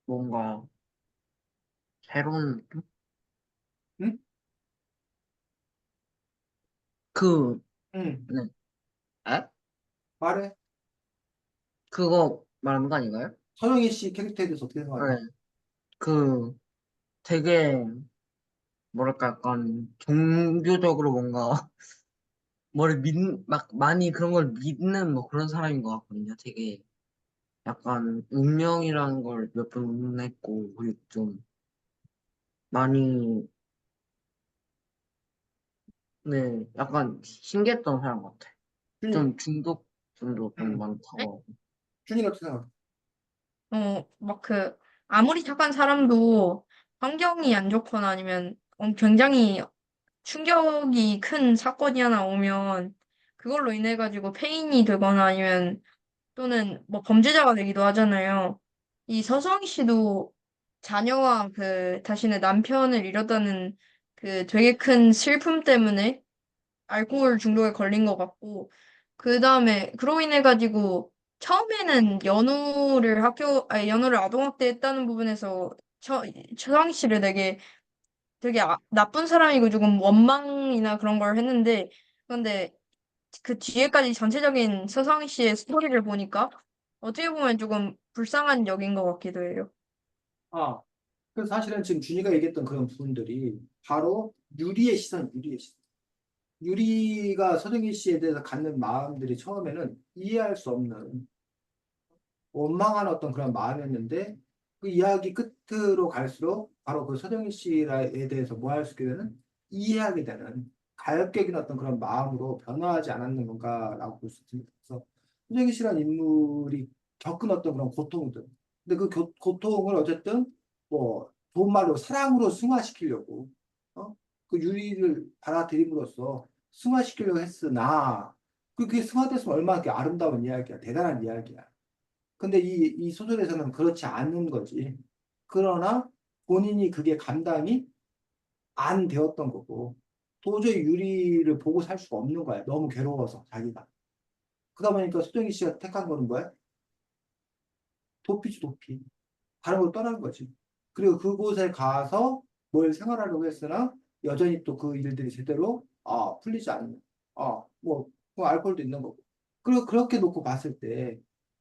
뭔가 새로운 느낌? 응, 그, 응. 네. 에? 말해. 그거 말하는 거 아닌가요? 서정희 씨 캐릭터에 대해서 어떻게 생각해? 네. 그 되게 뭐랄까 약간 종교적으로 뭔가 막 많이 그런 걸 믿는 뭐 그런 사람인 것 같거든요. 되게 약간 운명이라는 걸 몇 번 했고 그리고 좀 많이 네 약간 신기했던 사람 같아. 준이, 좀 중독성도 좀 응. 많고. 준이가 어떻게 생각해? 막 아무리 착한 사람도 환경이 안 좋거나 아니면 굉장히 충격이 큰 사건이 하나 오면 그걸로 인해 가지고 폐인이 되거나 아니면 또는 뭐 범죄자가 되기도 하잖아요. 이 서성희 씨도 자녀와 자신의 남편을 잃었다는 되게 큰 슬픔 때문에 알코올 중독에 걸린 것 같고, 그 다음에 그로 인해 가지고 처음에는 연우를 아동학대했다는 부분에서 최성희 씨를 되게 나쁜 사람이고 조금 원망이나 그런 걸 했는데, 그런데 그 뒤에까지 전체적인 서성희 씨의 스토리를 보니까 어떻게 보면 조금 불쌍한 역인 것 같기도 해요. 아, 그래서 사실은 지금 준이가 얘기했던 그런 부분들이 바로 유리의 시선, 유리의 시선. 유리가 서정희 씨에 대해서 갖는 마음들이 처음에는 이해할 수 없는 원망한 어떤 그런 마음이었는데 그 이야기 끝으로 갈수록 바로 그 서정희 씨에 대해서 뭐 할 수 있게 되는 이해하게 되는 가엾게 여기는 어떤 그런 마음으로 변화하지 않았는 건가라고 볼 수 있습니다. 그래서 서정희 씨라는 인물이 겪은 어떤 그런 고통들. 근데 그 고통을 어쨌든 뭐 좋은 말로 사랑으로 승화시키려고 그 유리를 받아들임으로써 승화시키려고 했으나 그게 승화됐으면 얼마나 아름다운 이야기야, 대단한 이야기야. 근데 이 소설에서는 그렇지 않은 거지. 그러나 본인이 그게 감당이 안 되었던 거고, 도저히 유리를 보고 살 수가 없는 거야. 너무 괴로워서, 자기가. 그러다 보니까 수정이 씨가 택한 거는 뭐야? 도피지, 도피. 다른 걸 떠나는 거지. 그리고 그곳에 가서 뭘 생활하려고 했으나, 여전히 또 그 일들이 제대로, 풀리지 않는. 뭐 알코올도 있는 거고. 그리고 그렇게 놓고 봤을 때,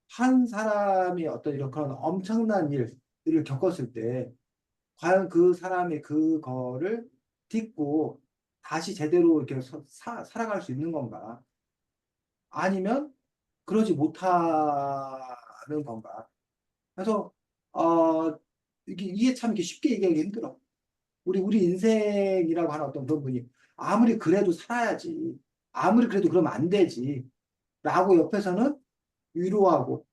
한 사람이 어떤 이런 그런 엄청난 일을 겪었을 때, 과연 그 사람이 그거를 딛고 다시 제대로 이렇게 살아갈 수 있는 건가? 아니면 그러지 못하는 건가? 그래서, 이게 참 이렇게 쉽게 얘기하기 힘들어. 우리 인생이라고 하는 어떤 그런 분이 아무리 그래도 살아야지. 아무리 그래도 그러면 안 되지. 라고 옆에서는 위로하고,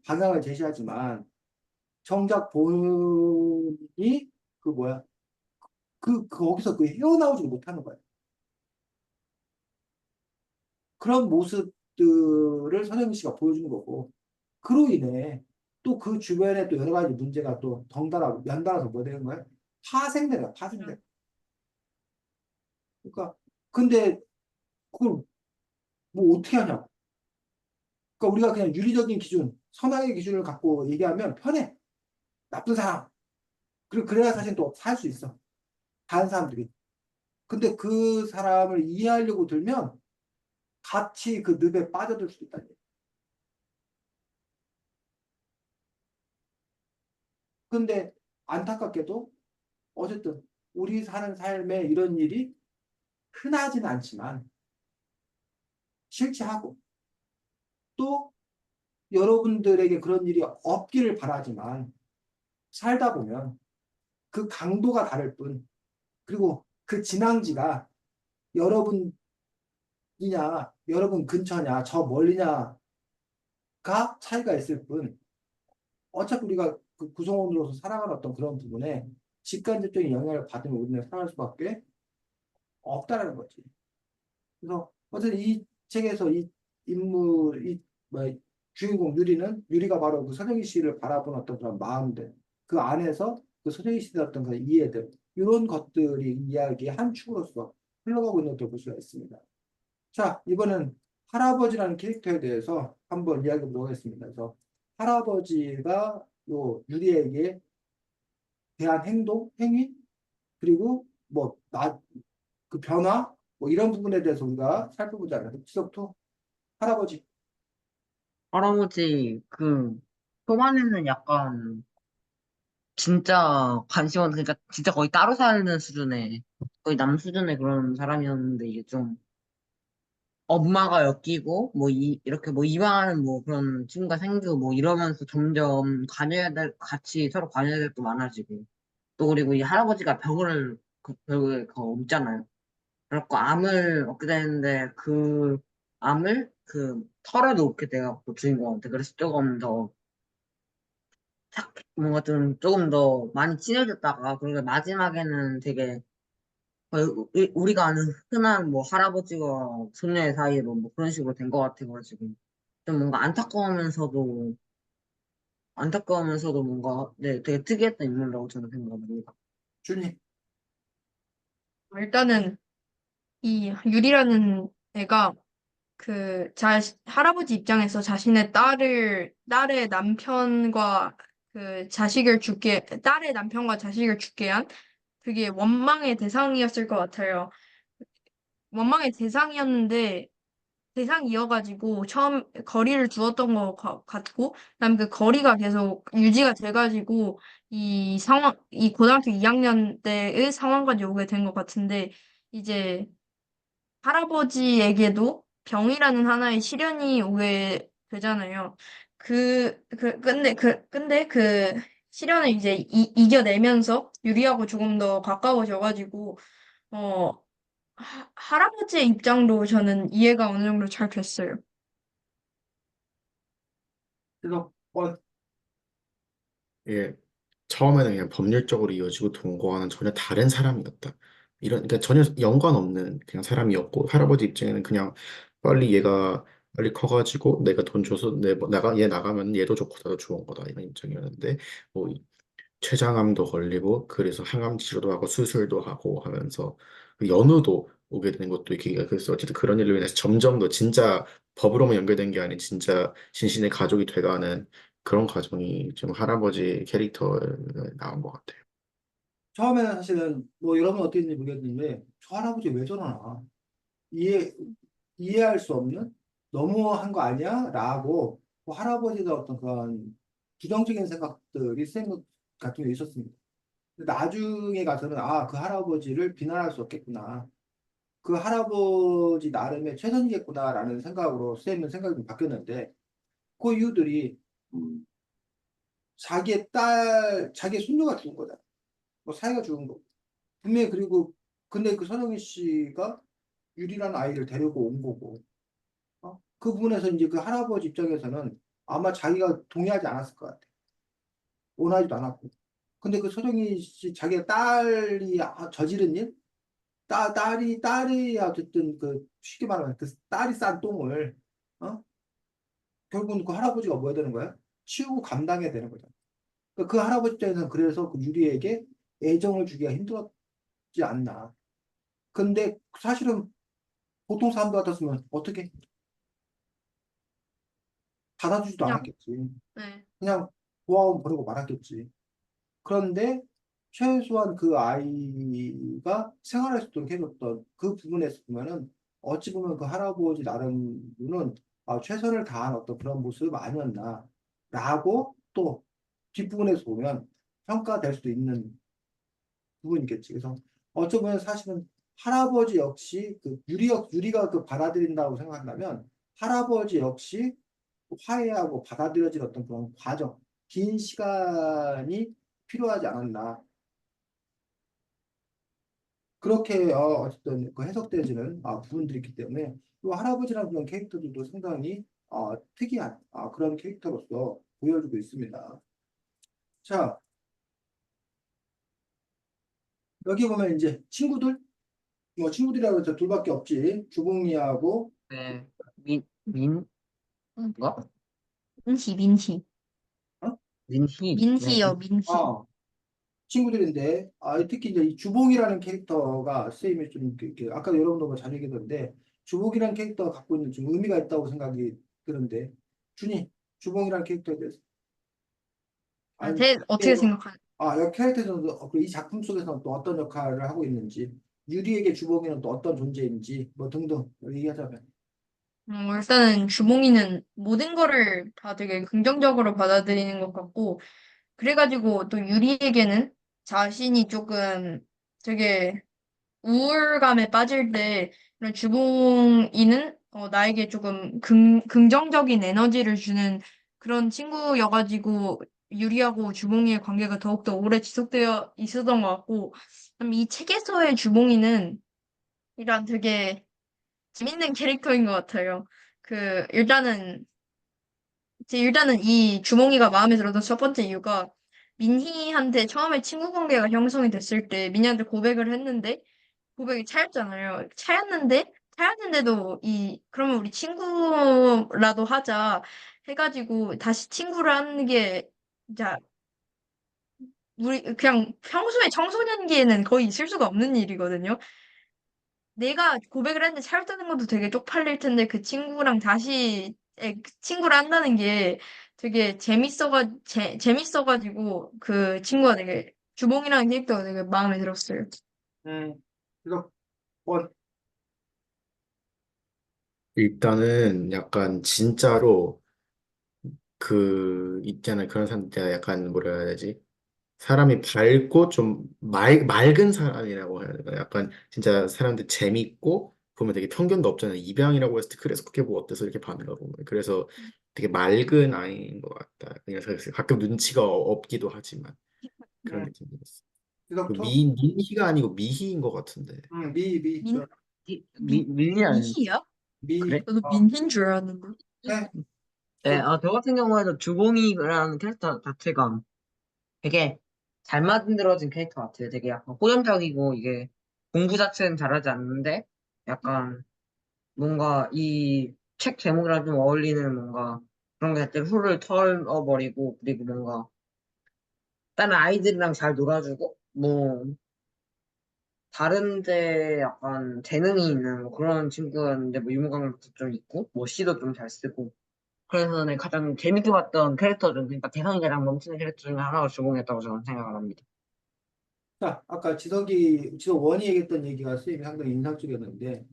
방향을 제시하지만, 정작 본인이 그 뭐야 거기서 그 헤어나오지 못하는 거야. 그런 모습들을 선영미 씨가 보여주는 거고 그로 인해 또 그 주변에 또 여러 가지 문제가 또 덩달아 연달아서 뭐 되는 거야? 파생되는 거야, 파생돼. 그러니까 근데 그걸 뭐 어떻게 하냐고. 그러니까 우리가 그냥 윤리적인 기준, 선악의 기준을 갖고 얘기하면 편해. 나쁜 사람. 그리고 그래야 사실 또 살 수 있어. 다른 사람들이. 근데 그 사람을 이해하려고 들면 같이 그 늪에 빠져들 수도 있다. 근데 안타깝게도 어쨌든 우리 사는 삶에 이런 일이 흔하지는 않지만 실제하고 또 여러분들에게 그런 일이 없기를 바라지만 살다 보면 그 강도가 다를 뿐 그리고 그 진앙지가 여러분이냐 여러분 근처냐 저 멀리냐가 차이가 있을 뿐 어차피 우리가 그 구성원으로서 살아가는 어떤 그런 부분에 직간접적인 영향을 받으면 우리는 살아갈 수밖에 없다라는 거지. 그래서 어쨌든 이 책에서 이 인물 뭐, 주인공 유리가 바로 그 서정희 씨를 바라본 어떤 그런 마음들 그 안에서 그 서정희 씨의 어떤 그런 이해들 이런 것들이 이야기의 한 축으로서 흘러가고 있는 것을 볼 수가 있습니다. 자, 이번엔 할아버지라는 캐릭터에 대해서 한번 이야기 해보겠습니다. 그래서 할아버지가 요 유리에게 대한 행동, 행위 그리고 그 변화 뭐 이런 부분에 대해서 우리가 살펴보자면 지금부터 할아버지. 할아버지, 초반에는 약간, 진짜 관심 없는, 그러니까 진짜 거의 따로 사는 수준의, 거의 남 수준의 그런 사람이었는데, 이게 좀, 엄마가 엮이고, 이렇게 이방하는 그런 친구가 생기고, 이러면서 점점 같이 서로 관여해야 될 게 많아지고, 또 그리고 이 할아버지가 벽을 옮잖아요. 그래갖고 암을 얻게 되는데, 그 암을, 털어놓게 돼갖고 주인공한테. 그래서 뭔가 좀 조금 더 많이 친해졌다가, 그리고 마지막에는 되게, 우리가 아는 흔한 할아버지와 손녀의 사이로 그런 식으로 된 것 같아가지고, 좀 뭔가 안타까우면서도 뭔가, 네, 되게 특이했던 인물이라고 저는 생각합니다. 준이. 일단은 이 유리라는 애가 할아버지 입장에서 자신의 딸의 남편과 딸의 남편과 자식을 죽게 한 그게 원망의 대상이었을 것 같아요. 원망의 대상이어가지고 처음 거리를 두었던 것 같고, 그다음 그 거리가 계속 유지가 돼가지고 이 고등학교 2학년 때의 상황까지 오게 된 것 같은데, 이제 할아버지에게도 병이라는 하나의 시련이 오게 되잖아요. 근데 그 시련을 이제 이겨내면서 유리하고 조금 더 가까워져가지고, 어, 할아버지의 입장도 저는 이해가 어느 정도 잘 됐어요. 그래서 예, 처음에는 그냥 법률적으로 이어지고 동거와는 전혀 다른 사람이었다. 그러니까 전혀 연관 없는 그냥 사람이었고, 할아버지 입장에는 그냥 얘가 빨리 커가지고 내가 돈 줘서 얘 나가면 얘도 좋고 나도 좋은 거다. 이런 입장이었는데, 뭐, 췌장암도 걸리고, 그래서 항암 치료도 하고, 수술도 하고 하면서, 그 연우도 오게 되는 것도 이렇게, 그래서 어쨌든 그런 일로 인해서 점점 더 진짜 법으로만 연결된 게 아닌 진짜 신신의 가족이 돼가는 그런 과정이 좀 할아버지 캐릭터에 나온 것 같아요. 처음에는 사실은 뭐 여러분 어떻게 했는지 모르겠는데 저 할아버지 왜 저러나 이해 이해할 수 없는 너무한 거 아니야? 라고 뭐 할아버지의 어떤 그런 부정적인 생각들이 쌤 같은 게 있었습니다. 근데 나중에 가서는 아, 그 할아버지를 비난할 수 없겠구나. 그 할아버지 나름의 최선이겠구나라는 생각으로 쌤은 생각이 좀 바뀌었는데 그 이유들이 음, 자기의 손녀가 죽은 거다. 뭐 사이가 죽은 거. 분명히 그리고 근데 그 손흥민 씨가 유리라는 아이를 데리고 온 거고 그 부분에서 이제 그 할아버지 입장에서는 아마 자기가 동의하지 않았을 것 같아. 원하지도 않았고. 근데 그 소정이 씨 자기가 딸이 저지른 일? 딸이 어쨌든 그 쉽게 말하면 그 딸이 싼 똥을 어? 결국은 그 할아버지가 뭐 해야 되는 거야? 치우고 감당해야 되는 거잖아. 그 할아버지 입장에서는 그래서 그 유리에게 애정을 주기가 힘들었지 않나. 근데 사실은 보통 사람들 같았으면 어떻게 받아주지도 그냥, 않았겠지. 네. 그냥 고아원 보내고 말았겠지. 그런데 최소한 그 아이가 생활할 수 있도록 해줬던 그 부분에서 보면은 어찌 보면 그 할아버지 나름은 최선을 다한 어떤 그런 모습 아니었나라고 또 뒷부분에서 보면 평가될 수도 있는 부분이겠지. 그래서 어찌 보면 사실은 할아버지 역시 그 유리가 그 받아들인다고 생각한다면 할아버지 역시 화해하고 받아들여질 어떤 그런 과정, 긴 시간이 필요하지 않았나. 그렇게 어쨌든 그 해석되어지는 부분들이 있기 때문에 이 할아버지라는 그런 캐릭터들도 상당히 특이한 그런 캐릭터로서 보여주고 있습니다. 자, 여기 보면 이제 친구들, 뭐 친구들이라고 해서 둘밖에 없지. 주봉이하고 네, 뭐? 민희. 어? 민희. 네, 민희. 아, 친구들인데 특히 이제 이 주봉이라는 캐릭터가 쓰임이 좀 아까 여러분도 뭐잘 얘기했는데 주봉이라는 캐릭터가 갖고 있는 좀 의미가 있다고 생각이 드는데 준이 주봉이라는 캐릭터에 대해서 아니 어떻게 생각하세요? 이 캐릭터에서는 이 작품 속에서는 또 어떤 역할을 하고 있는지 유리에게 주봉이는 또 어떤 존재인지 뭐 등등 얘기하자면 일단은 주몽이는 모든 거를 다 되게 긍정적으로 받아들이는 것 같고, 그래가지고 또 유리에게는 자신이 조금 되게 우울감에 빠질 때 이런 주봉이는 나에게 조금 긍정적인 에너지를 주는 그런 친구여가지고 유리하고 주봉이의 관계가 더욱더 오래 지속되어 있었던 것 같고, 그다음에 이 책에서의 주봉이는 이런 되게 재밌는 캐릭터인 것 같아요. 일단은 이 주몽이가 마음에 들었던 첫 번째 이유가 민희한테 처음에 친구 관계가 형성이 됐을 때 민희한테 고백을 했는데 고백이 차였잖아요. 차였는데도 그러면 우리 친구라도 하자 해가지고 다시 친구를 하는 게 진짜 우리 그냥 평소에 청소년기에는 거의 있을 수가 없는 일이거든요. 내가 고백을 했는데 차였다는 것도 되게 쪽팔릴 텐데 그 친구랑 다시 그 친구를 한다는 게 되게 재밌어가지고 그 친구가 되게 주봉이라는 캐릭터가 되게 마음에 들었어요. 그래서 원, 일단은 약간 진짜로 그 있잖아요. 그런 사람들 약간 뭐라 해야 되지? 사람이 밝고 좀 맑은 사람이라고 해야 되나? 약간 진짜 사람들 재밌고 보면 되게 편견도 없잖아요. 입양이라고 했을 때 그래서 그게 뭐 어때서 이렇게 반응하고 보면 그래서 되게 맑은 아이인 것 같다. 그냥 가끔 눈치가 없기도 하지만 그런 네. 느낌이 들었어. 그 지금부터 민희가 아니고 미희인 것 같은데. 미, 민, 밀리 아니 미희야? 미, 그래? 나도 민희인 줄 알았는데. 해, 네, 저 같은 경우에도 주봉이라는 캐릭터 자체가 되게 잘 만들어진 캐릭터 같아요. 되게 약간 호전적이고 이게 공부 자체는 잘하지 않는데 약간 뭔가 이 책 제목이랑 좀 어울리는 뭔가 그런 게 자체로 훌을 털어버리고 그리고 뭔가 다른 아이들이랑 잘 놀아주고 뭐 다른데 약간 재능이 있는 뭐 그런 친구였는데 뭐 유머감도 좀 있고 뭐 시도 좀 잘 쓰고 그래서 내 가장 재밌게 봤던 캐릭터 중 그러니까 개성이 가장 넘치는 캐릭터 중에 하나가 주봉이었다고 저는 생각을 합니다. 자, 아까 지석 원이 얘기했던 얘기가 수입이 상당히 인상적이었는데,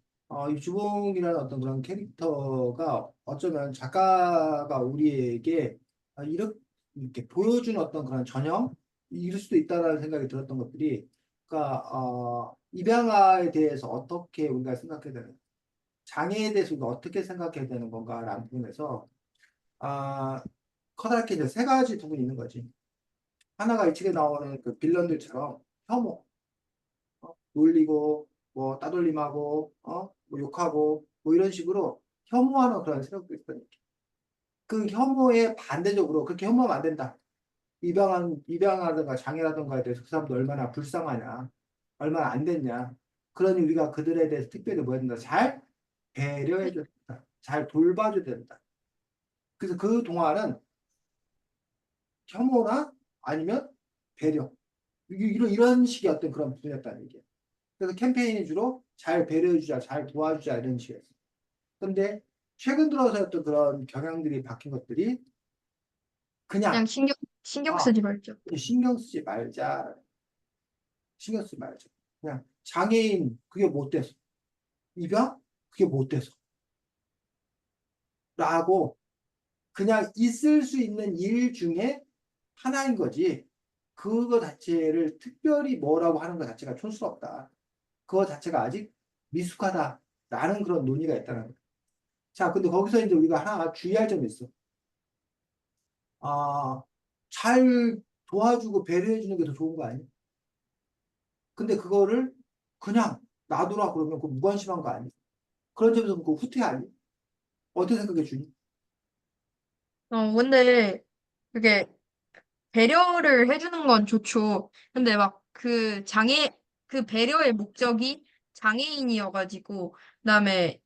이 주봉이라는 어떤 그런 캐릭터가 어쩌면 작가가 우리에게 이렇게 보여준 어떤 그런 전형? 이럴 수도 있다라는 생각이 들었던 것들이, 그러니까, 입양아에 대해서 어떻게 우리가 생각해야 되는, 장애에 대해서 우리가 어떻게 생각해야 되는 건가라는 부분에서, 아, 커다랗게 이제 세 가지 부분이 있는 거지. 하나가 이 책에 나오는 그 빌런들처럼 혐오. 놀리고 뭐 따돌림하고 뭐 욕하고 뭐 이런 식으로 혐오하는 그런 세력들이 있거든요. 그 혐오에 반대적으로 그렇게 혐오하면 안 된다. 입양하든가 장애라든가에 대해서 그 사람도 얼마나 불쌍하냐, 얼마나 안 됐냐. 그러니 우리가 그들에 대해서 특별히 뭐 해야 된다. 잘 배려해 줘야 된다. 잘 돌봐줘야 된다. 그래서 그 동화는 혐오나 아니면 배려. 이런 식의 어떤 그런 부분이었다는 얘기예요. 그래서 캠페인이 주로 잘 배려해주자, 잘 도와주자 이런 식이었어요. 그런데 최근 들어서 어떤 그런 경향들이 바뀐 것들이 그냥 그냥 신경 아, 쓰지 말죠. 신경 쓰지 말자, 신경 쓰지 말자. 그냥 장애인 그게 못 돼서 입양 그게 못 돼서 라고 그냥 있을 수 있는 일 중에 하나인 거지. 그거 자체를 특별히 뭐라고 하는 것 자체가 촌스럽다. 그거 자체가 아직 미숙하다라는 그런 논의가 있다는 거예요. 자, 근데 거기서 이제 우리가 하나 주의할 점이 있어. 아, 잘 도와주고 배려해주는 게 더 좋은 거 아니야? 근데 그거를 그냥 놔두라 그러면 그 무관심한 거 아니야? 그런 점에서 그 후퇴 아니야? 어떻게 생각해 주니? 근데 그게 배려를 해주는 건 좋죠. 근데 막 그 배려의 목적이 장애인이어가지고, 그다음에,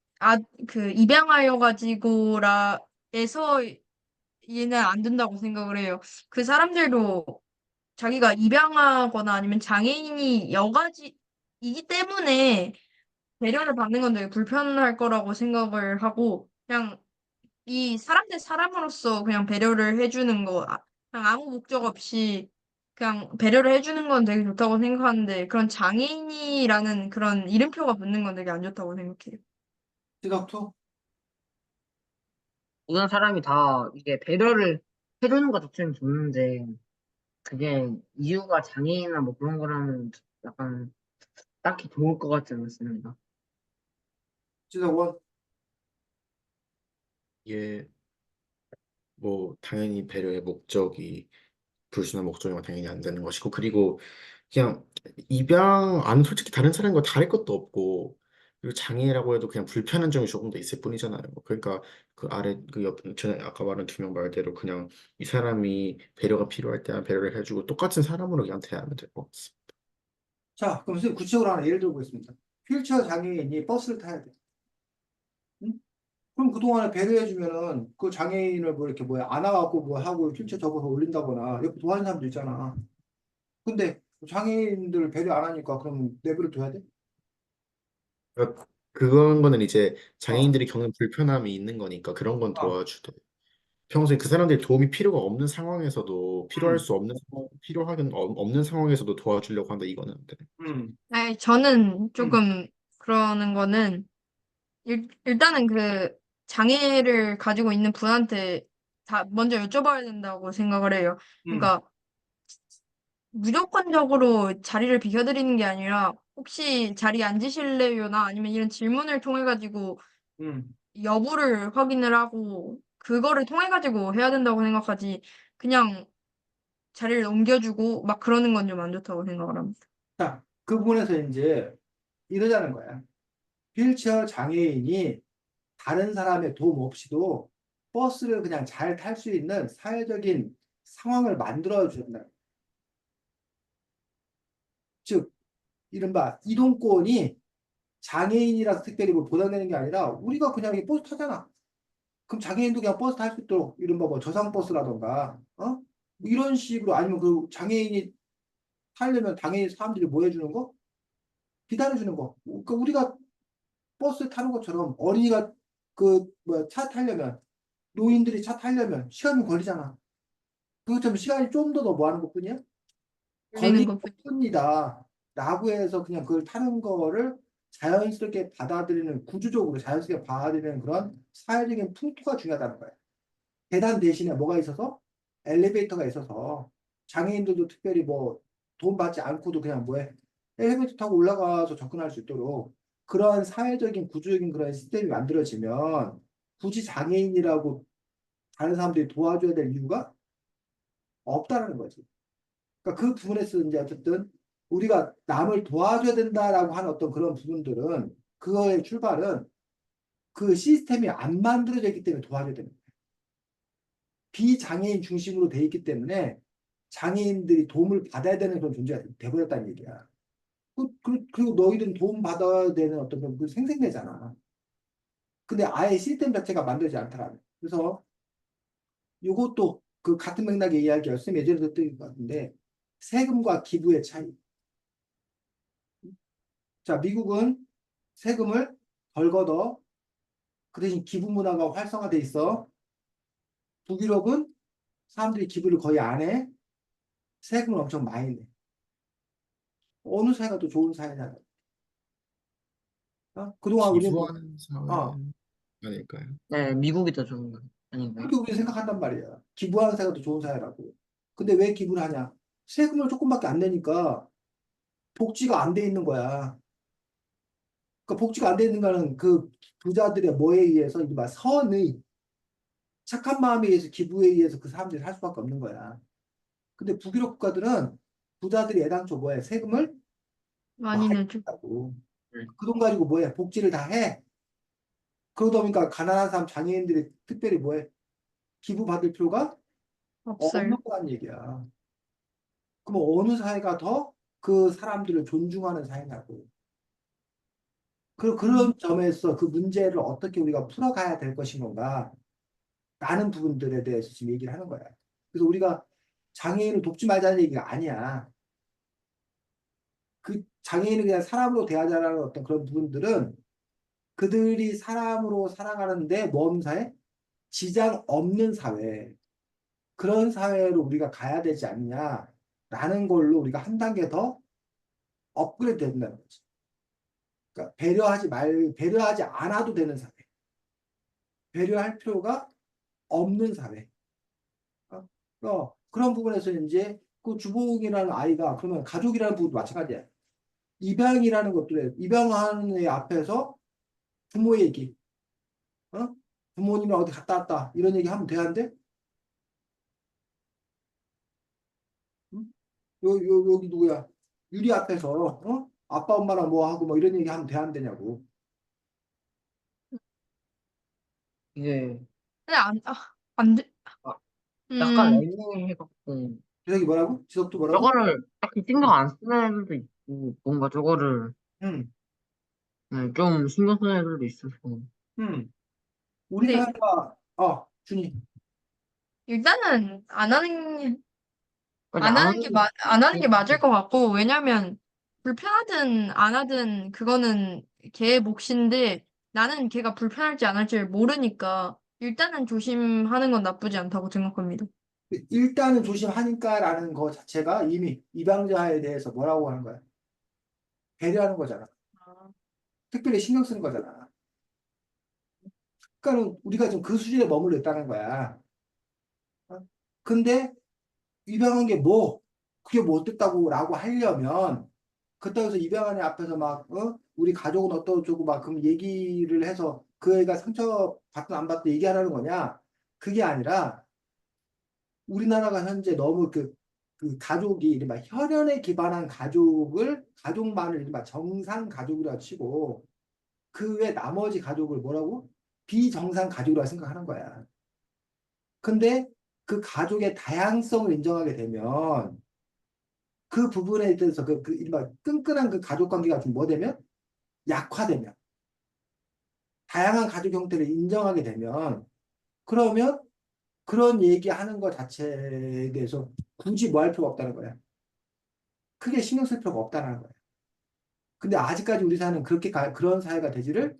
해서 얘는 안 된다고 생각을 해요. 그 사람들도 자기가 입양하거나 아니면 장애인이기 때문에 배려를 받는 건 되게 불편할 거라고 생각을 하고, 그냥 이 사람 대 사람으로서 그냥 배려를 해주는 거, 그냥 아무 목적 없이 그냥 배려를 해주는 건 되게 좋다고 생각하는데, 그런 장애인이라는 그런 이름표가 붙는 건 되게 안 좋다고 생각해요. 지각투? 모든 사람이 다 이게 배려를 해주는 것 자체는 좋은데 그게 이유가 장애인이나 뭐 그런 거라면 약간 딱히 좋을 것 같지 않습니다. 지각원? 이게 뭐 당연히 배려의 목적이 불순한 목적이면 당연히 안 되는 것이고 그리고 그냥 입양 안 솔직히 다른 사람과 다를 것도 없고 그리고 장애라고 해도 그냥 불편한 점이 조금 더 있을 뿐이잖아요. 그러니까 그 아래 그 옆 전에 아까 말한 두 명 말대로 그냥 이 사람이 배려가 필요할 때는 배려를 해주고 똑같은 사람으로 그냥 대하면 될 것 같습니다. 자, 그럼 선생님 구체적으로 하나 예를 들어보겠습니다. 휠체어 장애인이 버스를 타야 돼. 응? 그럼 그동안에 배려해주면은 그 장애인을 뭐 이렇게 뭐야 안아갖고 뭐 하고 휠체어 접어서 올린다거나 이렇게 도와주는 사람도 있잖아. 근데 장애인들 배려 안 하니까 그럼 내버려 둬야 돼? 그러니까 그런 거는 이제 어, 장애인들이 겪는 불편함이 있는 거니까 그런 건 어, 도와주되 평소에 그 사람들이 도움이 필요가 없는 상황에서도 필요할 음, 수 없는 필요하긴 없는 상황에서도 도와주려고 한다 이거는 안 돼. 음, 아니, 저는 음, 조금 그러는 거는 일단은 그 장애를 가지고 있는 분한테 다 먼저 여쭤봐야 된다고 생각을 해요. 음, 그러니까 무조건적으로 자리를 비켜드리는 게 아니라 혹시 자리에 앉으실래요나 아니면 이런 질문을 통해 가지고 음. 여부를 확인을 하고 그거를 통해 가지고 해야 된다고 생각하지. 그냥 자리를 넘겨주고 막 그러는 건 좀 안 좋다고 생각을 합니다. 자, 그 부분에서 이제 이러자는 거야. 휠체어 장애인이 다른 사람의 도움 없이도 버스를 그냥 잘 탈 수 있는 사회적인 상황을 만들어 준다. 즉, 이른바 이동권이 장애인이라서 특별히 뭐 보장되는 게 아니라 우리가 그냥 이 버스 타잖아. 그럼 장애인도 그냥 버스 탈 수 있도록 이른바 뭐 저상버스라던가 뭐 이런 식으로 아니면 그 장애인이 타려면 당연히 사람들이 뭐 해주는 거? 기다려주는 거. 그러니까 우리가 버스 타는 것처럼 어린이가 그 뭐야 차 타려면 노인들이 차 타려면 시간이 걸리잖아. 그것처럼 시간이 좀 더 뭐 하는 것뿐이야? 걸리는 걸리는 것뿐이. 것뿐이다. 라고 해서 그냥 그걸 타는 거를 자연스럽게 받아들이는 구조적으로 자연스럽게 받아들이는 그런 사회적인 풍토가 중요하다는 거야. 계단 대신에 뭐가 있어서 엘리베이터가 있어서 장애인들도 특별히 뭐 돈 받지 않고도 그냥 뭐해 엘리베이터 타고 올라가서 접근할 수 있도록 그러한 사회적인 구조적인 그런 시스템이 만들어지면 굳이 장애인이라고 다른 사람들이 도와줘야 될 이유가 없다라는 거지. 그러니까 그 부분에서 이제 어쨌든 우리가 남을 도와줘야 된다라고 하는 어떤 그런 부분들은 그거의 출발은 그 시스템이 안 만들어져 있기 때문에 도와줘야 되는 거예요. 비장애인 중심으로 돼 있기 때문에 장애인들이 도움을 받아야 되는 그런 존재가 돼버렸다는 얘기야. 그리고 너희들은 도움 받아야 되는 어떤 그 생생내잖아. 근데 아예 시스템 자체가 만들어지지 않더라고요. 그래서 이것도 그 같은 맥락의 이야기였으면 예전에 들었던 것 같은데 세금과 기부의 차이. 자, 미국은 세금을 덜 걷어. 그 대신 기부 문화가 활성화돼 있어. 북유럽은 사람들이 기부를 거의 안 해. 세금을 엄청 많이 내. 어느 사회가 더 좋은 사회냐? 그동안 우리는 뭐, 기부하는 어, 사회는 아닐까요? 네, 미국이 더 좋은 거 아닌가요? 그렇게 우리는 생각한단 말이야. 기부하는 사회가 더 좋은 사회라고. 근데 왜 기부를 하냐? 세금을 조금밖에 안 내니까 복지가 안 돼 있는 거야. 그러니까 복지가 안 돼 있는 거는 그 부자들의 뭐에 의해서 이른바 선의 착한 마음에 의해서 기부에 의해서 그 사람들이 살 수밖에 없는 거야. 근데 북유럽 국가들은 부자들이 애당초 뭐해? 세금을 많이 많이 내죠. 낸다고. 네. 그 돈 가지고 뭐해? 복지를 다 해. 그러다 보니까 가난한 사람, 장애인들이 특별히 뭐해? 기부 받을 필요가 없어요. 없는 거란 얘기야. 그럼 어느 사회가 더 그 사람들을 존중하는 사회냐고. 그런 점에서 그 문제를 어떻게 우리가 풀어가야 될 것인 건가? 라는 부분들에 대해서 지금 얘기를 하는 거야. 그래서 우리가 장애인을 돕지 말자는 얘기가 아니야. 그 장애인을 그냥 사람으로 대하자라는 어떤 그런 부분들은 그들이 사람으로 살아가는데 먼 사회, 지장 없는 사회, 그런 사회로 우리가 가야 되지 않냐라는 걸로 우리가 한 단계 더 업그레이드 된다는 거지. 그러니까 배려하지 않아도 되는 사회, 배려할 필요가 없는 사회. 그런 부분에서 이제 그 주봉이라는 아이가 그러면 가족이라는 부분도 마찬가지야. 입양이라는 것들에 입양하는 애 앞에서 부모 얘기, 어? 부모님이랑 어디 갔다 왔다 이런 얘기 하면 돼야 돼? 응? 여기 누구야? 유리 앞에서 아빠 엄마랑 뭐 하고 뭐 이런 얘기 하면 돼야 안 되냐고. 이게 근데 안 돼. 아, 약간 음, 애매해갖고 지석이 뭐라고? 지석도 뭐라고? 저거를 딱히 신경 안 쓰는 애들도 있고 뭔가 저거를 응, 네, 좀 신경 쓰는 애들도 있어서 응. 우리 근데 사회가 준이. 일단은 아니 안 하는 게 안 하는 게 맞을 것 같고, 왜냐면 불편하든 안 하든 그거는 걔의 몫인데 나는 걔가 불편할지 안 할지를 모르니까 일단은 조심하는 건 나쁘지 않다고 생각합니다. 일단은 조심하니까라는 거 자체가 이미 입양자에 대해서 뭐라고 하는 거야? 배려하는 거잖아. 특별히 신경 쓰는 거잖아. 그러니까 우리가 지금 그 수준에 머물러 있다는 거야. 어? 근데 입양한 게 뭐? 그게 뭐 어땠다고 라고 하려면 그렇다고 해서 입양아내 앞에서 막 우리 가족은 어떠고 막 그럼 얘기를 해서 그 애가 상처 받든 안 받든 얘기하라는 거냐? 그게 아니라 우리나라가 현재 너무 그 가족이 이른바 혈연에 기반한 가족만을 이른바 정상 가족이라 치고 그 외 나머지 가족을 뭐라고? 비정상 가족이라고 생각하는 거야. 근데 그 가족의 다양성을 인정하게 되면 그 부분에 대해서 그 이른바 끈끈한 그 가족 관계가 좀 뭐 되면 약화되면 다양한 가족 형태를 인정하게 되면 그러면 그런 얘기하는 것 자체에 대해서 굳이 뭐 할 필요가 없다는 거야. 크게 신경 쓸 필요가 없다는 거야. 근데 아직까지 우리 사회는 그런 사회가 되지를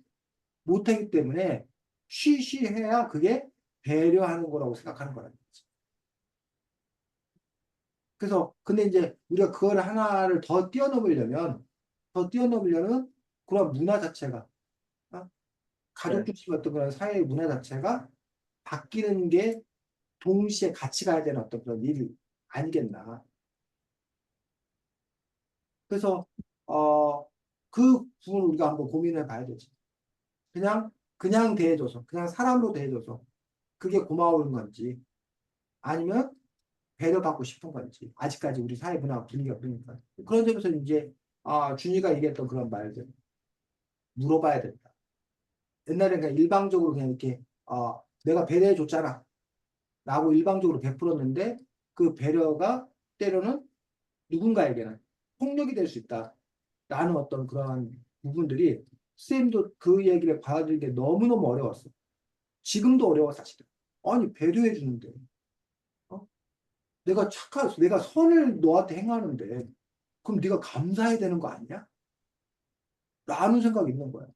못하기 때문에 쉬쉬해야 그게 배려하는 거라고 생각하는 거라는 거지. 그래서 근데 이제 우리가 그걸 하나를 더 뛰어넘으려면 그런 문화 자체가 어? 가족 네. 중심 어떤 그런 사회의 문화 자체가 바뀌는 게 동시에 같이 가야 되는 어떤 그런 일 아니겠나. 그래서 그 부분을 우리가 한번 고민해 봐야 되지. 그냥 대해줘서 그냥 사람으로 대해줘서 그게 고마운 건지 아니면 배려받고 싶은 건지 아직까지 우리 사회 문화 분위기가 그러니까 그런 점에서 이제 준이가 얘기했던 그런 말들 물어봐야 된다. 옛날에 그냥 일방적으로 그냥 이렇게 내가 배려해 줬잖아 라고 일방적으로 베풀었는데 그 배려가 때로는 누군가에게는 폭력이 될 수 있다 라는 어떤 그런 부분들이 쌤도 그 얘기를 받아들이는 게 너무너무 어려웠어. 지금도 어려워 사실은. 아니 배려해 주는데 어? 내가 선을 너한테 행하는데 그럼 네가 감사해야 되는 거 아니야? 라는 생각이 있는 거야.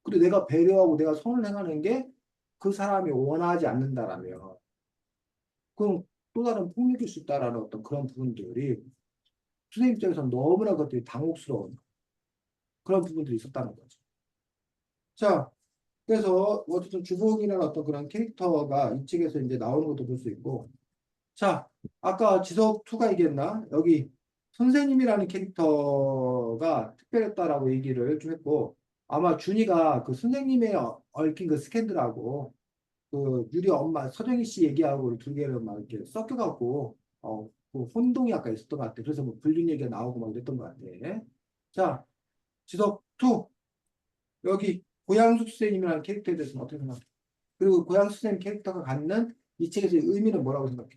근데 내가 배려하고 내가 선을 행하는 게 그 사람이 원하지 않는다라면 그럼 또 다른 폭력일 수 있다라는 어떤 그런 부분들이 선생님 입장에서는 너무나 그것들이 당혹스러운 그런 부분들이 있었다는 거죠. 자, 그래서 어쨌든 주봉이라는 어떤 그런 캐릭터가 이 책에서 이제 나오는 것도 볼 수 있고 자, 아까 지석2가 얘기했나? 여기 선생님이라는 캐릭터가 특별했다라고 얘기를 좀 했고, 아마 준이가 그 선생님의 얽힌 그 스캔들하고, 그 유리 엄마, 서정희 씨 얘기하고 두 개를 막 이렇게 섞여갖고, 그 혼동이 아까 있었던 것 같아. 그래서 뭐 불륜 얘기가 나오고 막 그랬던 것 같아. 자, 지석2, 여기 고양숙 선생님이라는 캐릭터에 대해서는 어떻게 생각해? 그리고 고양숙 선생님 캐릭터가 갖는 이 책에서의 의미는 뭐라고 생각해?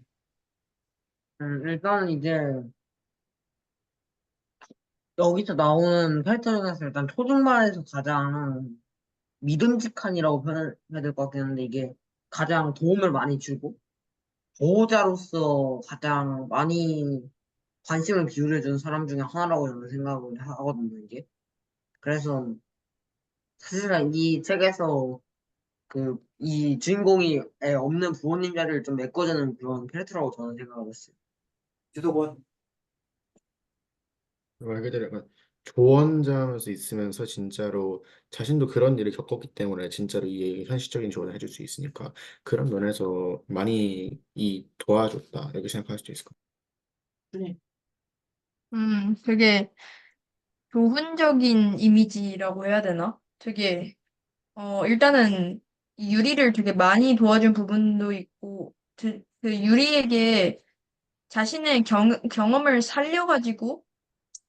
일단 이제 여기서 나오는 캐릭터 중에서 일단 초중반에서 가장 믿음직한이라고 표현해야 될 것 같긴 한데 이게 가장 도움을 많이 주고 보호자로서 가장 많이 관심을 기울여준 사람 중에 하나라고 저는 생각을 하거든요, 이게. 그래서 사실은 이 책에서 이 주인공이 없는 부모님 자리를 좀 메꿔주는 그런 캐릭터라고 저는 생각을 했어요. 지석원. 말 그대로 약간 조언자면서 있으면서 진짜로 자신도 그런 일을 겪었기 때문에 진짜로 이 현실적인 조언을 해줄 수 있으니까 그런 면에서 많이 도와줬다 이렇게 생각할 수도 있을 것 준이. 되게 교훈적인 이미지라고 해야 되나? 되게, 일단은 이 유리를 되게 많이 도와준 부분도 있고, 그 유리에게 자신의 경험을 살려가지고,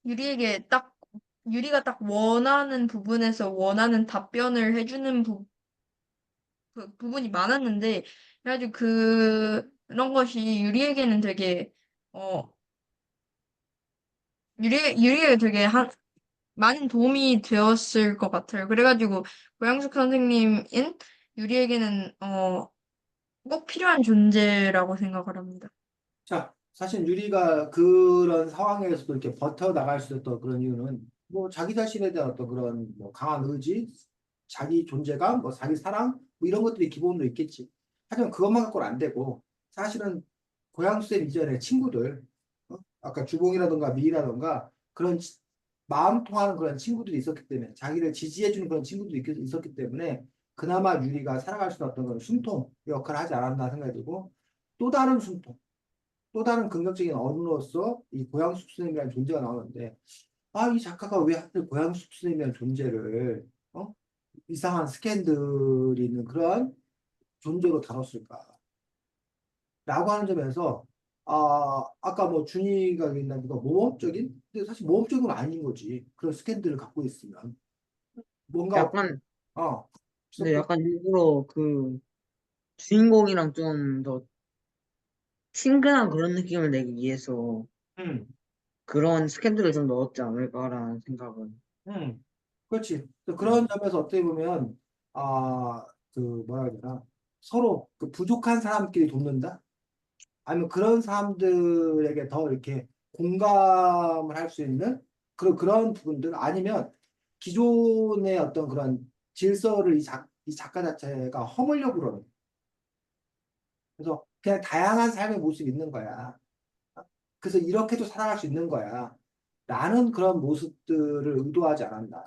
유리에게 딱, 유리가 딱 원하는 부분에서 원하는 답변을 해주는 그 부분이 많았는데, 그래가지고 그런 것이 유리에게는 되게, 어, 유리에게 되게 많은 도움이 되었을 것 같아요. 그래가지고 고양숙 선생님인 유리에게는 꼭 필요한 존재라고 생각을 합니다. 자, 사실 유리가 그런 상황에서도 이렇게 버텨나갈 수 있었던 그런 이유는 뭐 자기 자신에 대한 어떤 그런 뭐 강한 의지, 자기 존재감, 뭐 자기 사랑, 뭐 이런 것들이 기본으로 있겠지. 하지만 그것만 갖고는 안 되고 사실은 고향수생 이전에 친구들, 아까 주봉이라던가 미이라던가 그런 마음 통하는 그런 친구들이 있었기 때문에 자기를 지지해주는 그런 친구들이 있었기 때문에 그나마 유리가 살아갈 수 있는 어떤 그런 숨통 역할을 하지 않았나 생각이 들고 또 다른 숨통. 또 다른 긍정적인 어른으로서 이 고향숙수님이라는 존재가 나오는데 아, 이 작가가 왜 하필 고향숙수님이라는 존재를 이상한 스캔들이 있는 그러한 존재로 다뤘을까? 라고 하는 점에서 아까 뭐 준이가 얘기한다니까 모험적인? 근데 사실 모험적인 건 아닌 거지. 그런 스캔들을 갖고 있으면 뭔가 약간, 어, 근데 그래서 약간 일부러 그 주인공이랑 좀 더 친근한 그런 느낌을 내기 위해서 음, 그런 스캔들을 좀 넣었지 않을까라는 생각은. 그렇지. 그래서 그런 음. 점에서 어떻게 보면 그 뭐라 해야 되나 서로 그 부족한 사람끼리 돕는다. 아니면 그런 사람들에게 더 이렇게 공감을 할 수 있는 그런 부분들 아니면 기존의 어떤 그런 질서를 이 작가 자체가 허물려고 그러는 그래서 그냥 다양한 삶의 모습이 있는 거야. 그래서 이렇게도 살아갈 수 있는 거야. 라는 그런 모습들을 의도하지 않았나.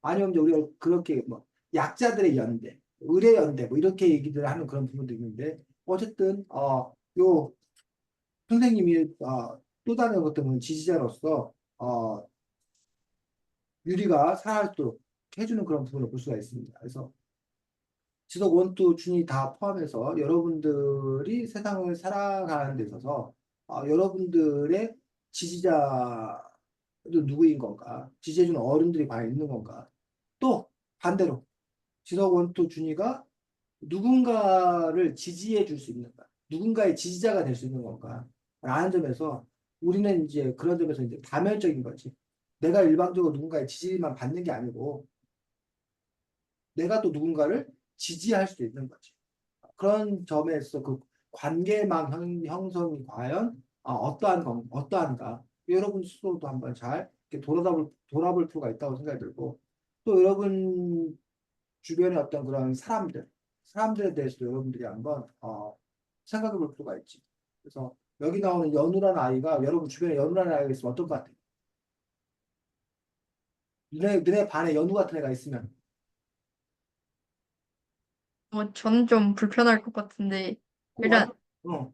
아니면 이제 우리가 그렇게 뭐 약자들의 연대, 의뢰 연대 뭐 이렇게 얘기를 하는 그런 부분도 있는데 어쨌든 요 선생님이 또 다른 것 때문에 지지자로서 유리가 살아있도록 해주는 그런 부분을 볼 수가 있습니다. 그래서 지속 원투 준이 다 포함해서 여러분들이 세상을 살아가는 데 있어서 여러분들의 지지자도 누구인 건가? 지지해주는 어른들이 과연 있는 건가? 또 반대로 지석 원투 준이가 누군가를 지지해 줄 수 있는가? 누군가의 지지자가 될 수 있는 건가? 라는 점에서 우리는 이제 그런 점에서 이제 다면적인 거지. 내가 일방적으로 누군가의 지지만 받는 게 아니고 내가 또 누군가를 지지할 수도 있는 거지. 그런 점에서 그 관계망 형성이 과연 어떠한가? 여러분 스스로도 한번 잘 이렇게 돌아볼 필요가 있다고 생각이 들고 또 여러분 주변의 어떤 그런 사람들에 대해서도 여러분들이 한번 생각해 볼 필요가 있지. 그래서 여기 나오는 연우라는 아이가 여러분 주변에 연우라는 아이가 있으면 어떨 것 같아? 너네 반에 연우 같은 애가 있으면 저는 좀 불편할 것 같은데, 일단, 완전 어,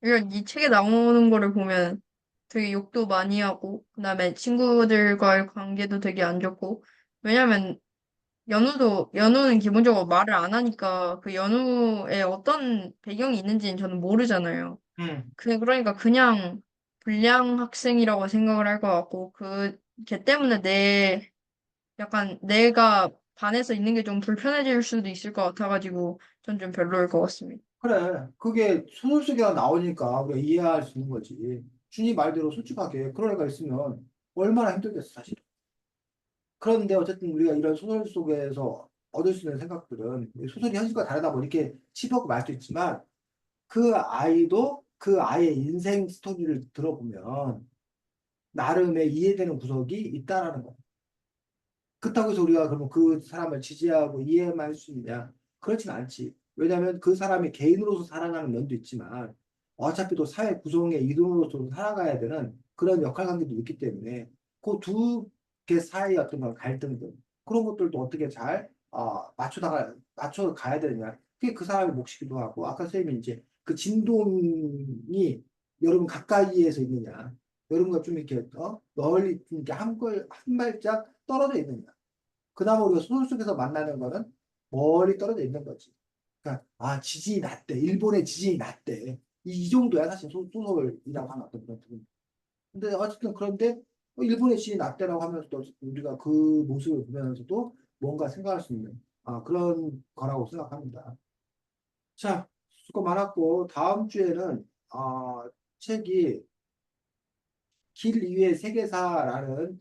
일단 이 책에 나오는 거를 보면 되게 욕도 많이 하고, 그다음에 친구들과의 관계도 되게 안 좋고, 왜냐면 연우는 기본적으로 말을 안 하니까 그 연우의 어떤 배경이 있는지는 저는 모르잖아요. 응, 그러니까 그냥 불량 학생이라고 생각을 할 것 같고, 걔 때문에 약간 내가 반에서 있는 게 좀 불편해질 수도 있을 것 같아가지고, 전 좀 별로일 것 같습니다. 그래. 그게 소설 속에 나오니까 우리가 이해할 수 있는 거지. 준이 말대로 솔직하게 그런 애가 있으면 얼마나 힘들겠어, 사실. 그런데 어쨌든 우리가 이런 소설 속에서 얻을 수 있는 생각들은 소설이 현실과 다르다 뭐 이렇게 치부하고 말 수 있지만 그 아이도 그 아이의 인생 스토리를 들어보면 나름의 이해되는 구석이 있다라는 거. 그렇다고 해서 우리가 그러면 그 사람을 지지하고 이해만 할 수 있냐? 그렇진 않지. 왜냐하면 그 사람이 개인으로서 살아가는 면도 있지만 어차피 또 사회 구성의 이동으로서 살아가야 되는 그런 역할 관계도 있기 때문에 그 두 개 사이의 어떤 그런 갈등들 그런 것들도 어떻게 잘 맞춰 가야 되느냐. 그게 그 사람의 몫이기도 하고 아까 선생님이 이제 그 진동이 여러분 가까이에서 있느냐. 여러분과 좀 이렇게 널리 좀 이렇게 한 발짝 떨어져 있느냐. 그나마 우리가 소설 속에서 만나는 거는 멀리 떨어져 있는 거지. 그러니까 지진이 났대. 일본의 지진이 났대. 이 정도야 사실 소설이라고 하는 어떤 그런 부분. 근데 어쨌든 그런데 일본의 지진이 났대라고 하면서도 어쨌든 우리가 그 모습을 보면서도 뭔가 생각할 수 있는 그런 거라고 생각합니다. 자, 수고 많았고 다음 주에는 책이 길 위의 세계사라는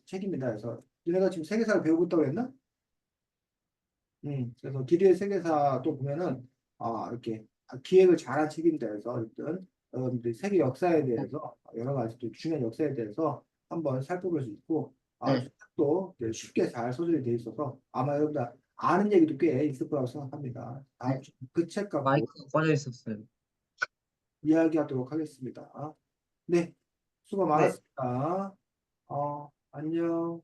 책입니다. 그래서 너네가 지금 세계사를 배우고 있다고 했나? 그래서 기류의 세계사도 보면은 이렇게 기획을 잘한 책입니다. 그래서 어쨌든 여러분들이 세계 역사에 대해서 여러 가지 또 중요한 역사에 대해서 한번 살펴볼 수 있고 네. 또 쉽게 잘 소개되어 돼 있어서 아마 여러분들 아는 얘기도 꽤 있을 거라고 생각합니다. 다음 주 그 책 갖고 마이크가 꺼져 있었어요. 이야기하도록 하겠습니다. 네, 수고 네. 많았습니다. 안녕.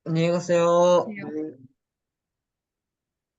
안녕히 가세요. 네.